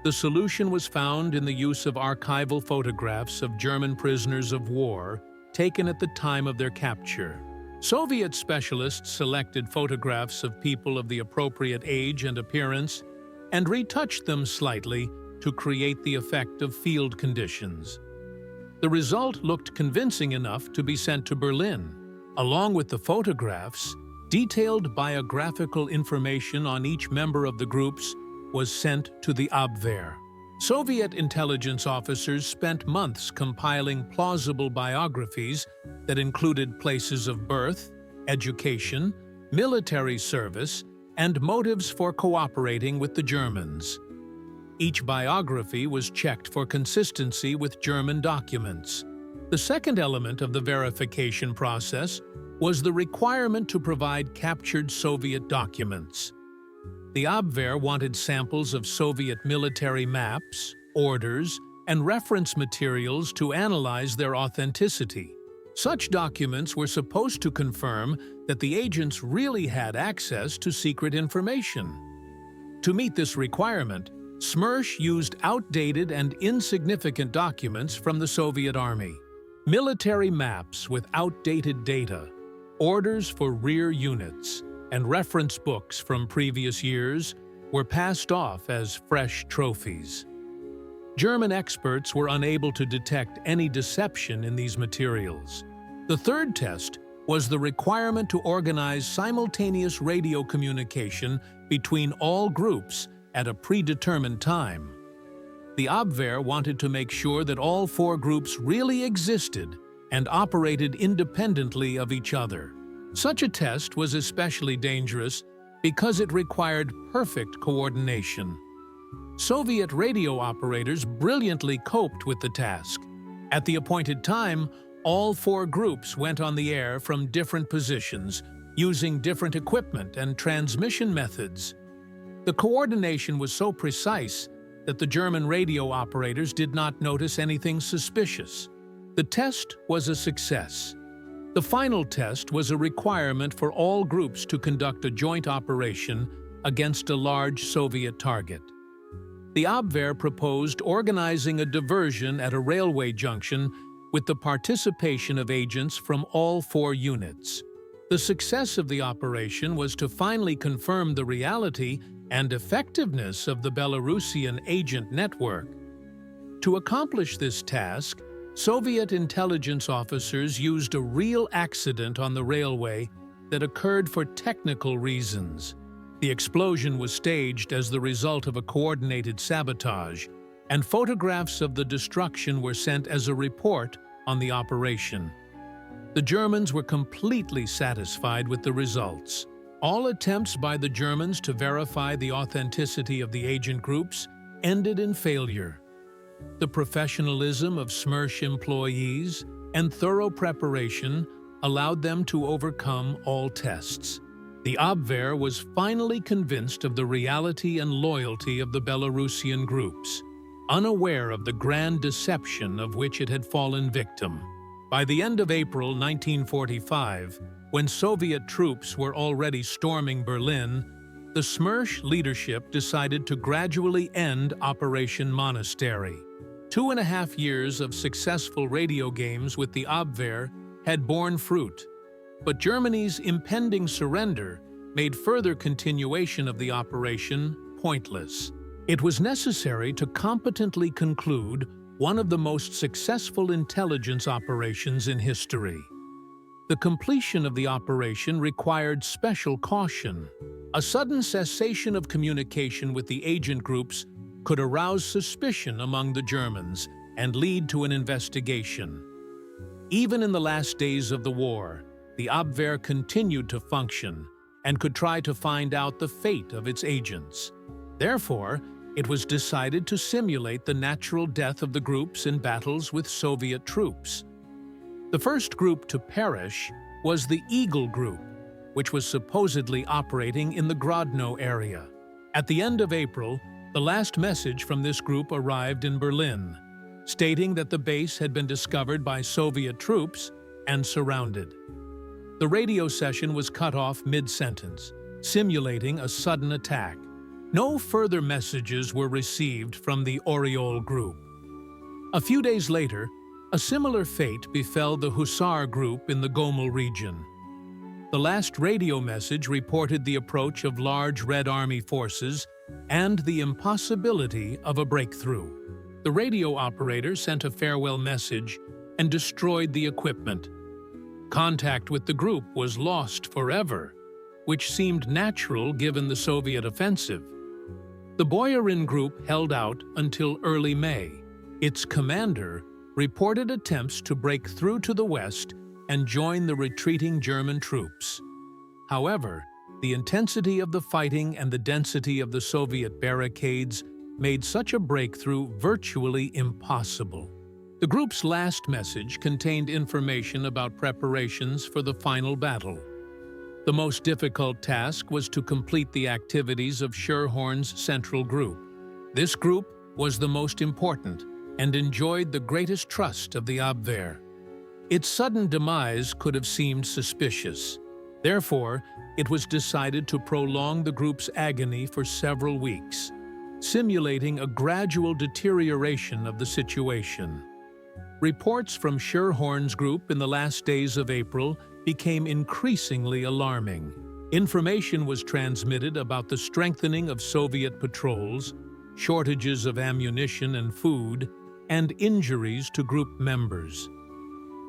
The solution was found in the use of archival photographs of German prisoners of war taken at the time of their capture. Soviet specialists selected photographs of people of the appropriate age and appearance and retouched them slightly to create the effect of field conditions. The result looked convincing enough to be sent to Berlin. Along with the photographs, detailed biographical information on each member of the groups was sent to the Abwehr. Soviet intelligence officers spent months compiling plausible biographies that included places of birth, education, military service, and motives for cooperating with the Germans. Each biography was checked for consistency with German documents. The second element of the verification process was the requirement to provide captured Soviet documents. The Abwehr wanted samples of Soviet military maps, orders, and reference materials to analyze their authenticity. Such documents were supposed to confirm that the agents really had access to secret information. To meet this requirement, SMERSH used outdated and insignificant documents from the Soviet Army. Military maps with outdated data, orders for rear units, and reference books from previous years were passed off as fresh trophies. German experts were unable to detect any deception in these materials. The third test was the requirement to organize simultaneous radio communication between all groups at a predetermined time. The Abwehr wanted to make sure that all four groups really existed and operated independently of each other. Such a test was especially dangerous because it required perfect coordination. Soviet radio operators brilliantly coped with the task. At the appointed time, all four groups went on the air from different positions, using different equipment and transmission methods. The coordination was so precise that the German radio operators did not notice anything suspicious. The test was a success. The final test was a requirement for all groups to conduct a joint operation against a large Soviet target. The Abwehr proposed organizing a diversion at a railway junction with the participation of agents from all four units. The success of the operation was to finally confirm the reality and effectiveness of the Belarusian agent network. To accomplish this task, Soviet intelligence officers used a real accident on the railway that occurred for technical reasons. The explosion was staged as the result of a coordinated sabotage, and photographs of the destruction were sent as a report on the operation. The Germans were completely satisfied with the results. All attempts by the Germans to verify the authenticity of the agent groups ended in failure. The professionalism of SMERSH employees and thorough preparation allowed them to overcome all tests. The Abwehr was finally convinced of the reality and loyalty of the Belarusian groups, unaware of the grand deception of which it had fallen victim. By the end of April 1945, when Soviet troops were already storming Berlin, the SMERSH leadership decided to gradually end Operation Monastery. 2.5 years of successful radio games with the Abwehr had borne fruit, but Germany's impending surrender made further continuation of the operation pointless. It was necessary to competently conclude one of the most successful intelligence operations in history. The completion of the operation required special caution. A sudden cessation of communication with the agent groups could arouse suspicion among the Germans and lead to an investigation. Even in the last days of the war, the Abwehr continued to function and could try to find out the fate of its agents. Therefore, it was decided to simulate the natural death of the groups in battles with Soviet troops. The first group to perish was the Eagle Group, which was supposedly operating in the Grodno area. At the end of April, the last message from this group arrived in Berlin, stating that the base had been discovered by Soviet troops and surrounded. The radio session was cut off mid-sentence, simulating a sudden attack. No further messages were received from the Oriol group. A few days later, a similar fate befell the Hussar group in the Gomel region. The last radio message reported the approach of large Red Army forces and the impossibility of a breakthrough. The radio operator sent a farewell message and destroyed the equipment. Contact with the group was lost forever, which seemed natural given the Soviet offensive. The Boyarin group held out until early May. Its commander reported attempts to break through to the west and join the retreating German troops. However, the intensity of the fighting and the density of the Soviet barricades made such a breakthrough virtually impossible. The group's last message contained information about preparations for the final battle. The most difficult task was to complete the activities of Scherhorn's central group. This group was the most important and enjoyed the greatest trust of the Abwehr. Its sudden demise could have seemed suspicious. Therefore, it was decided to prolong the group's agony for several weeks, simulating a gradual deterioration of the situation. Reports from Scherhorn's group in the last days of April became increasingly alarming. Information was transmitted about the strengthening of Soviet patrols, shortages of ammunition and food, and injuries to group members.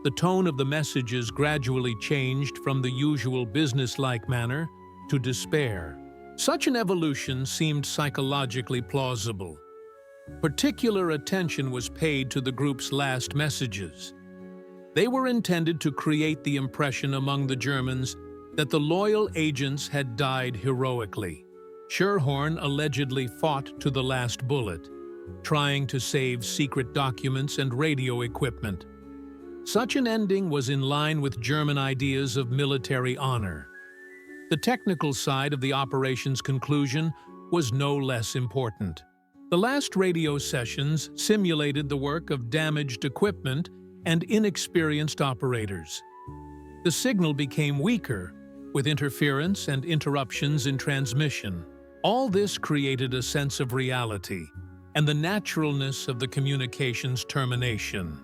The tone of the messages gradually changed from the usual business-like manner to despair. Such an evolution seemed psychologically plausible. Particular attention was paid to the group's last messages. They were intended to create the impression among the Germans that the loyal agents had died heroically. Scherhorn allegedly fought to the last bullet, trying to save secret documents and radio equipment. Such an ending was in line with German ideas of military honor. The technical side of the operation's conclusion was no less important. The last radio sessions simulated the work of damaged equipment and inexperienced operators. The signal became weaker, with interference and interruptions in transmission. All this created a sense of reality and the naturalness of the communication's termination.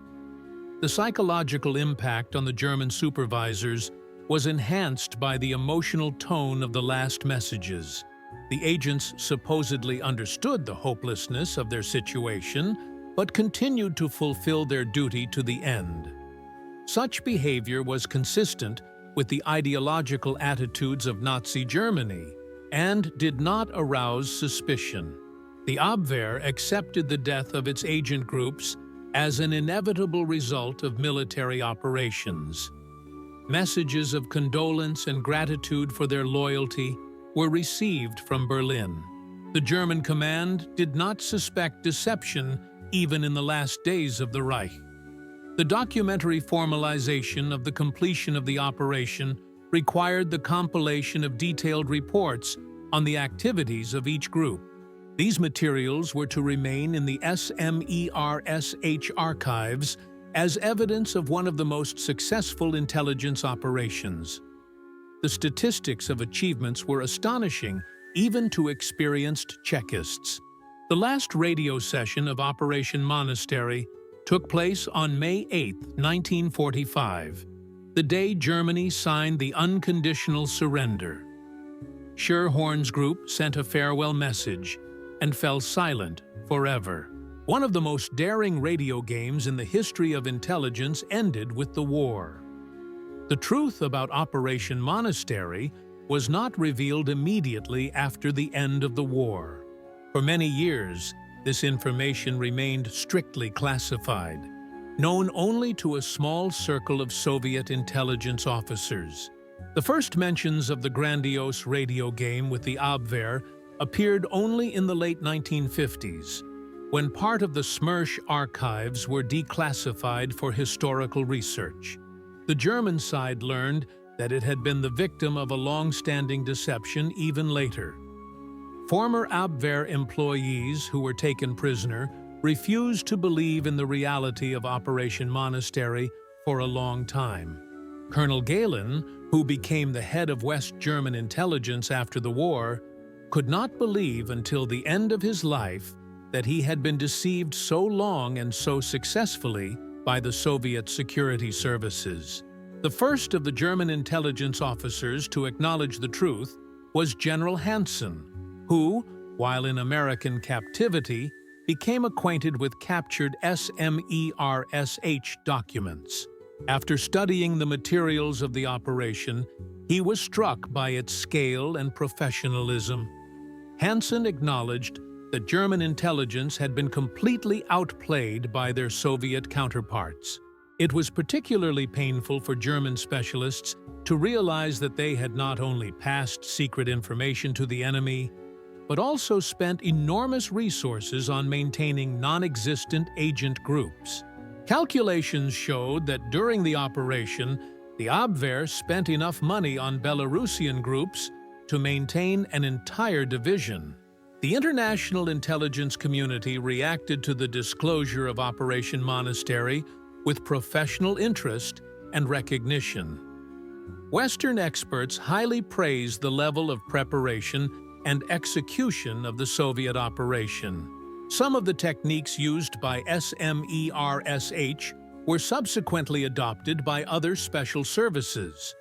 The psychological impact on the German supervisors was enhanced by the emotional tone of the last messages. The agents supposedly understood the hopelessness of their situation, but continued to fulfill their duty to the end. Such behavior was consistent with the ideological attitudes of Nazi Germany and did not arouse suspicion. The Abwehr accepted the death of its agent groups as an inevitable result of military operations. Messages of condolence and gratitude for their loyalty were received from Berlin. The German command did not suspect deception even in the last days of the Reich. The documentary formalization of the completion of the operation required the compilation of detailed reports on the activities of each group. These materials were to remain in the SMERSH archives as evidence of one of the most successful intelligence operations. The statistics of achievements were astonishing even to experienced Czechists. The last radio session of Operation Monastery took place on May 8, 1945, the day Germany signed the unconditional surrender. Scherhorn's group sent a farewell message and fell silent forever. One of the most daring radio games in the history of intelligence ended with the war. The truth about Operation Monastery was not revealed immediately after the end of the war. For many years, this information remained strictly classified, known only to a small circle of Soviet intelligence officers. The first mentions of the grandiose radio game with the Abwehr appeared only in the late 1950s, when part of the SMERSH archives were declassified for historical research. The German side learned that it had been the victim of a long-standing deception even later. Former Abwehr employees who were taken prisoner refused to believe in the reality of Operation Monastery for a long time. Colonel Gehlen, who became the head of West German intelligence after the war, could not believe until the end of his life that he had been deceived so long and so successfully by the Soviet security services. The first of the German intelligence officers to acknowledge the truth was General Hansen, who, while in American captivity, became acquainted with captured SMERSH documents. After studying the materials of the operation, he was struck by its scale and professionalism. Hansen acknowledged that German intelligence had been completely outplayed by their Soviet counterparts. It was particularly painful for German specialists to realize that they had not only passed secret information to the enemy, but also spent enormous resources on maintaining non-existent agent groups. Calculations showed that during the operation, the Abwehr spent enough money on Belarusian groups to maintain an entire division. The international intelligence community reacted to the disclosure of Operation Monastery with professional interest and recognition. Western experts highly praised the level of preparation and execution of the Soviet operation. Some of the techniques used by SMERSH were subsequently adopted by other special services.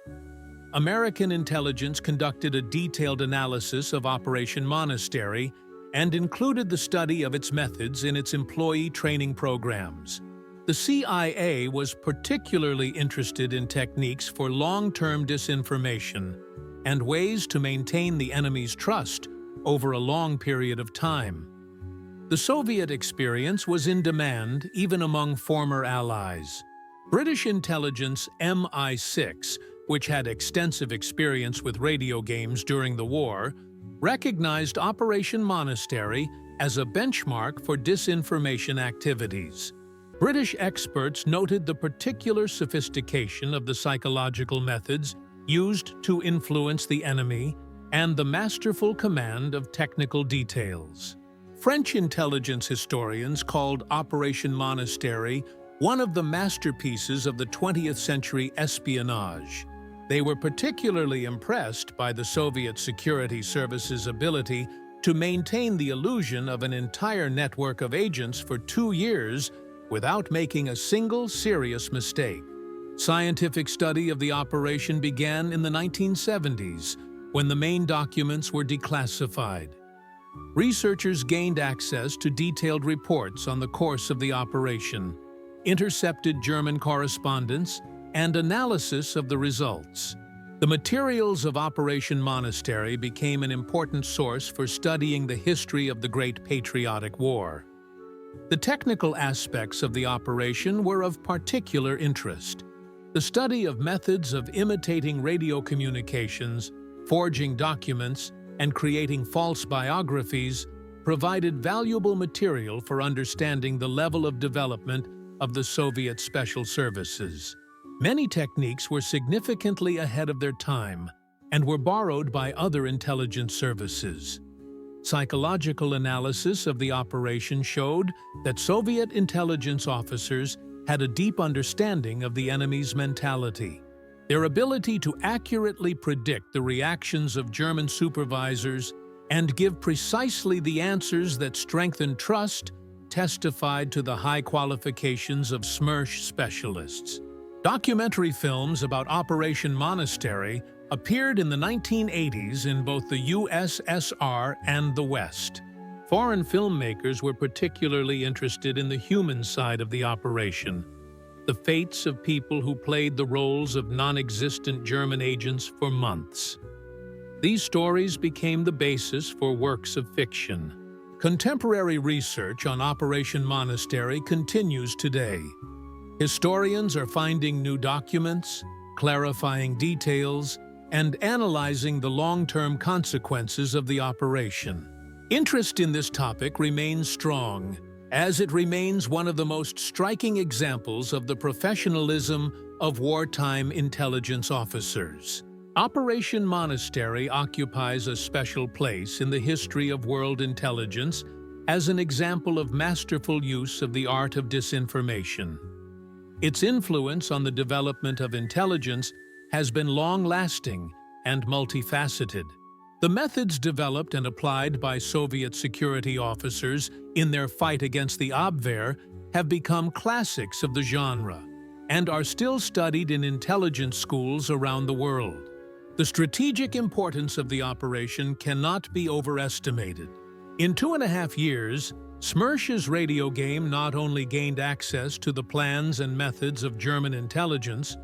American intelligence conducted a detailed analysis of Operation Monastery and included the study of its methods in its employee training programs. The CIA was particularly interested in techniques for long-term disinformation and ways to maintain the enemy's trust over a long period of time. The Soviet experience was in demand even among former allies. British intelligence MI6, which had extensive experience with radio games during the war, recognized Operation Monastery as a benchmark for disinformation activities. British experts noted the particular sophistication of the psychological methods used to influence the enemy and the masterful command of technical details. French intelligence historians called Operation Monastery one of the masterpieces of the 20th century espionage. They were particularly impressed by the Soviet security services' ability to maintain the illusion of an entire network of agents for 2 years without making a single serious mistake. Scientific study of the operation began in the 1970s, when the main documents were declassified. researchers gained access to detailed reports on the course of the operation, intercepted German correspondence, and analysis of the results. The materials of Operation Monastery became an important source for studying the history of the Great Patriotic War. The technical aspects of the operation were of particular interest. The study of methods of imitating radio communications, forging documents, and creating false biographies provided valuable material for understanding the level of development of the Soviet special services. Many techniques were significantly ahead of their time and were borrowed by other intelligence services. Psychological analysis of the operation showed that Soviet intelligence officers had a deep understanding of the enemy's mentality. Their ability to accurately predict the reactions of German supervisors and give precisely the answers that strengthened trust testified to the high qualifications of SMERSH specialists. Documentary films about Operation Monastery appeared in the 1980s in both the USSR and the West. Foreign filmmakers were particularly interested in the human side of the operation, the fates of people who played the roles of non-existent German agents for months. These stories became the basis for works of fiction. Contemporary research on Operation Monastery continues today. Historians are finding new documents, clarifying details, and analyzing the long-term consequences of the operation. Interest in this topic remains strong, as it remains one of the most striking examples of the professionalism of wartime intelligence officers. Operation Monastery occupies a special place in the history of world intelligence as an example of masterful use of the art of disinformation. Its influence on the development of intelligence has been long-lasting and multifaceted. The methods developed and applied by Soviet security officers in their fight against the Abwehr have become classics of the genre and are still studied in intelligence schools around the world. The strategic importance of the operation cannot be overestimated. In 2.5 years, SMERSH's radio game not only gained access to the plans and methods of German intelligence,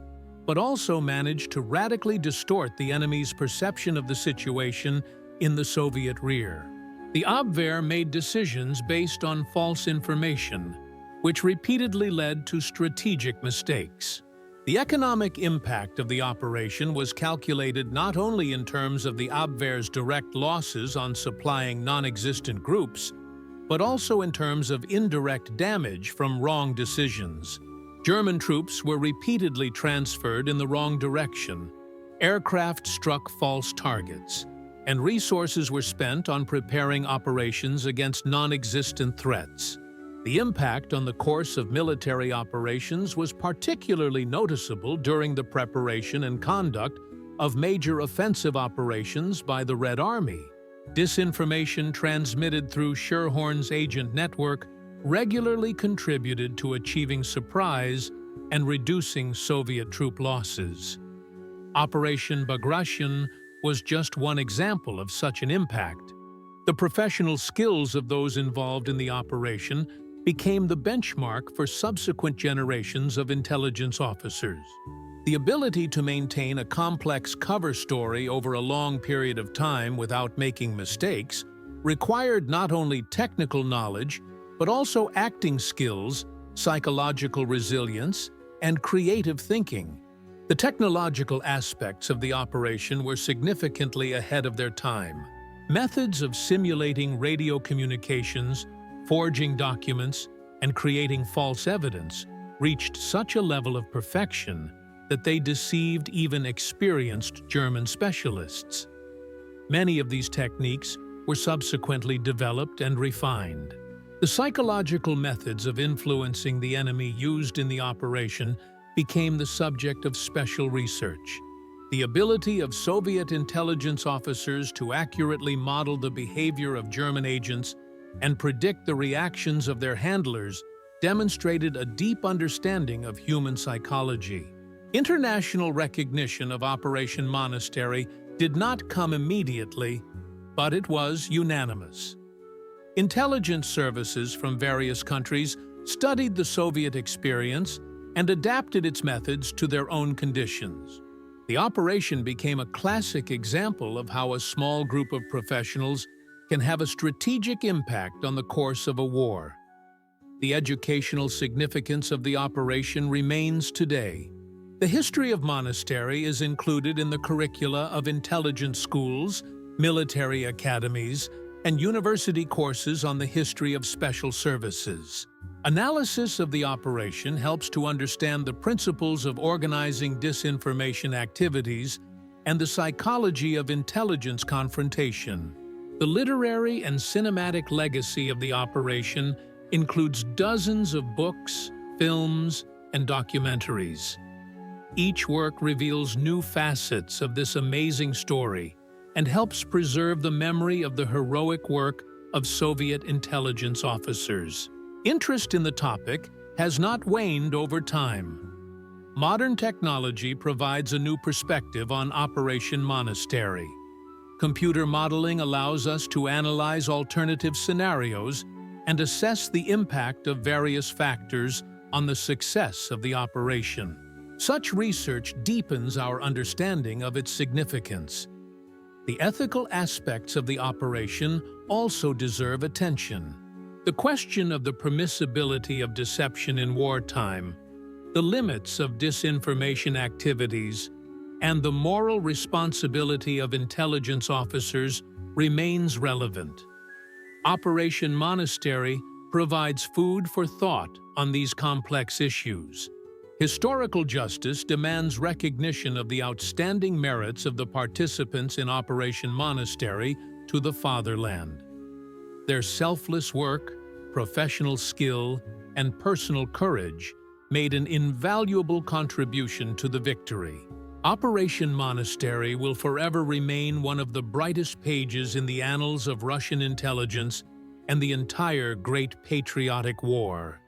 but also managed to radically distort the enemy's perception of the situation in the Soviet rear. The Abwehr made decisions based on false information, which repeatedly led to strategic mistakes. The economic impact of the operation was calculated not only in terms of the Abwehr's direct losses on supplying non-existent groups, but also in terms of indirect damage from wrong decisions. German troops were repeatedly transferred in the wrong direction, aircraft struck false targets, and resources were spent on preparing operations against non-existent threats. The impact on the course of military operations was particularly noticeable during the preparation and conduct of major offensive operations by the Red Army. Disinformation transmitted through Scherhorn's agent network regularly contributed to achieving surprise and reducing Soviet troop losses. Operation Bagration was just one example of such an impact. The professional skills of those involved in the operation became the benchmark for subsequent generations of intelligence officers. The ability to maintain a complex cover story over a long period of time without making mistakes required not only technical knowledge, but also acting skills, psychological resilience, and creative thinking. The technological aspects of the operation were significantly ahead of their time. Methods of simulating radio communications, forging documents, and creating false evidence reached such a level of perfection that they deceived even experienced German specialists. Many of these techniques were subsequently developed and refined. The psychological methods of influencing the enemy used in the operation became the subject of special research. The ability of Soviet intelligence officers to accurately model the behavior of German agents and predict the reactions of their handlers demonstrated a deep understanding of human psychology. International recognition of Operation Monastery did not come immediately, but it was unanimous. Intelligence services from various countries studied the Soviet experience and adapted its methods to their own conditions. The operation became a classic example of how a small group of professionals can have a strategic impact on the course of a war. The educational significance of the operation remains today. The history of Monastery is included in the curricula of intelligence schools, military academies, and university courses on the history of special services. Analysis of the operation helps to understand the principles of organizing disinformation activities and the psychology of intelligence confrontation. The literary and cinematic legacy of the operation includes dozens of books, films, and documentaries. Each work reveals new facets of this amazing story and helps preserve the memory of the heroic work of Soviet intelligence officers. Interest in the topic has not waned over time. Modern technology provides a new perspective on Operation Monastery. Computer modeling allows us to analyze alternative scenarios and assess the impact of various factors on the success of the operation. Such research deepens our understanding of its significance. The ethical aspects of the operation also deserve attention. The question of the permissibility of deception in wartime, the limits of disinformation activities, and the moral responsibility of intelligence officers remains relevant. Operation Monastery provides food for thought on these complex issues. Historical justice demands recognition of the outstanding merits of the participants in Operation Monastery to the fatherland. Their selfless work, professional skill, and personal courage made an invaluable contribution to the victory. Operation Monastery will forever remain one of the brightest pages in the annals of Russian intelligence and the entire Great Patriotic War.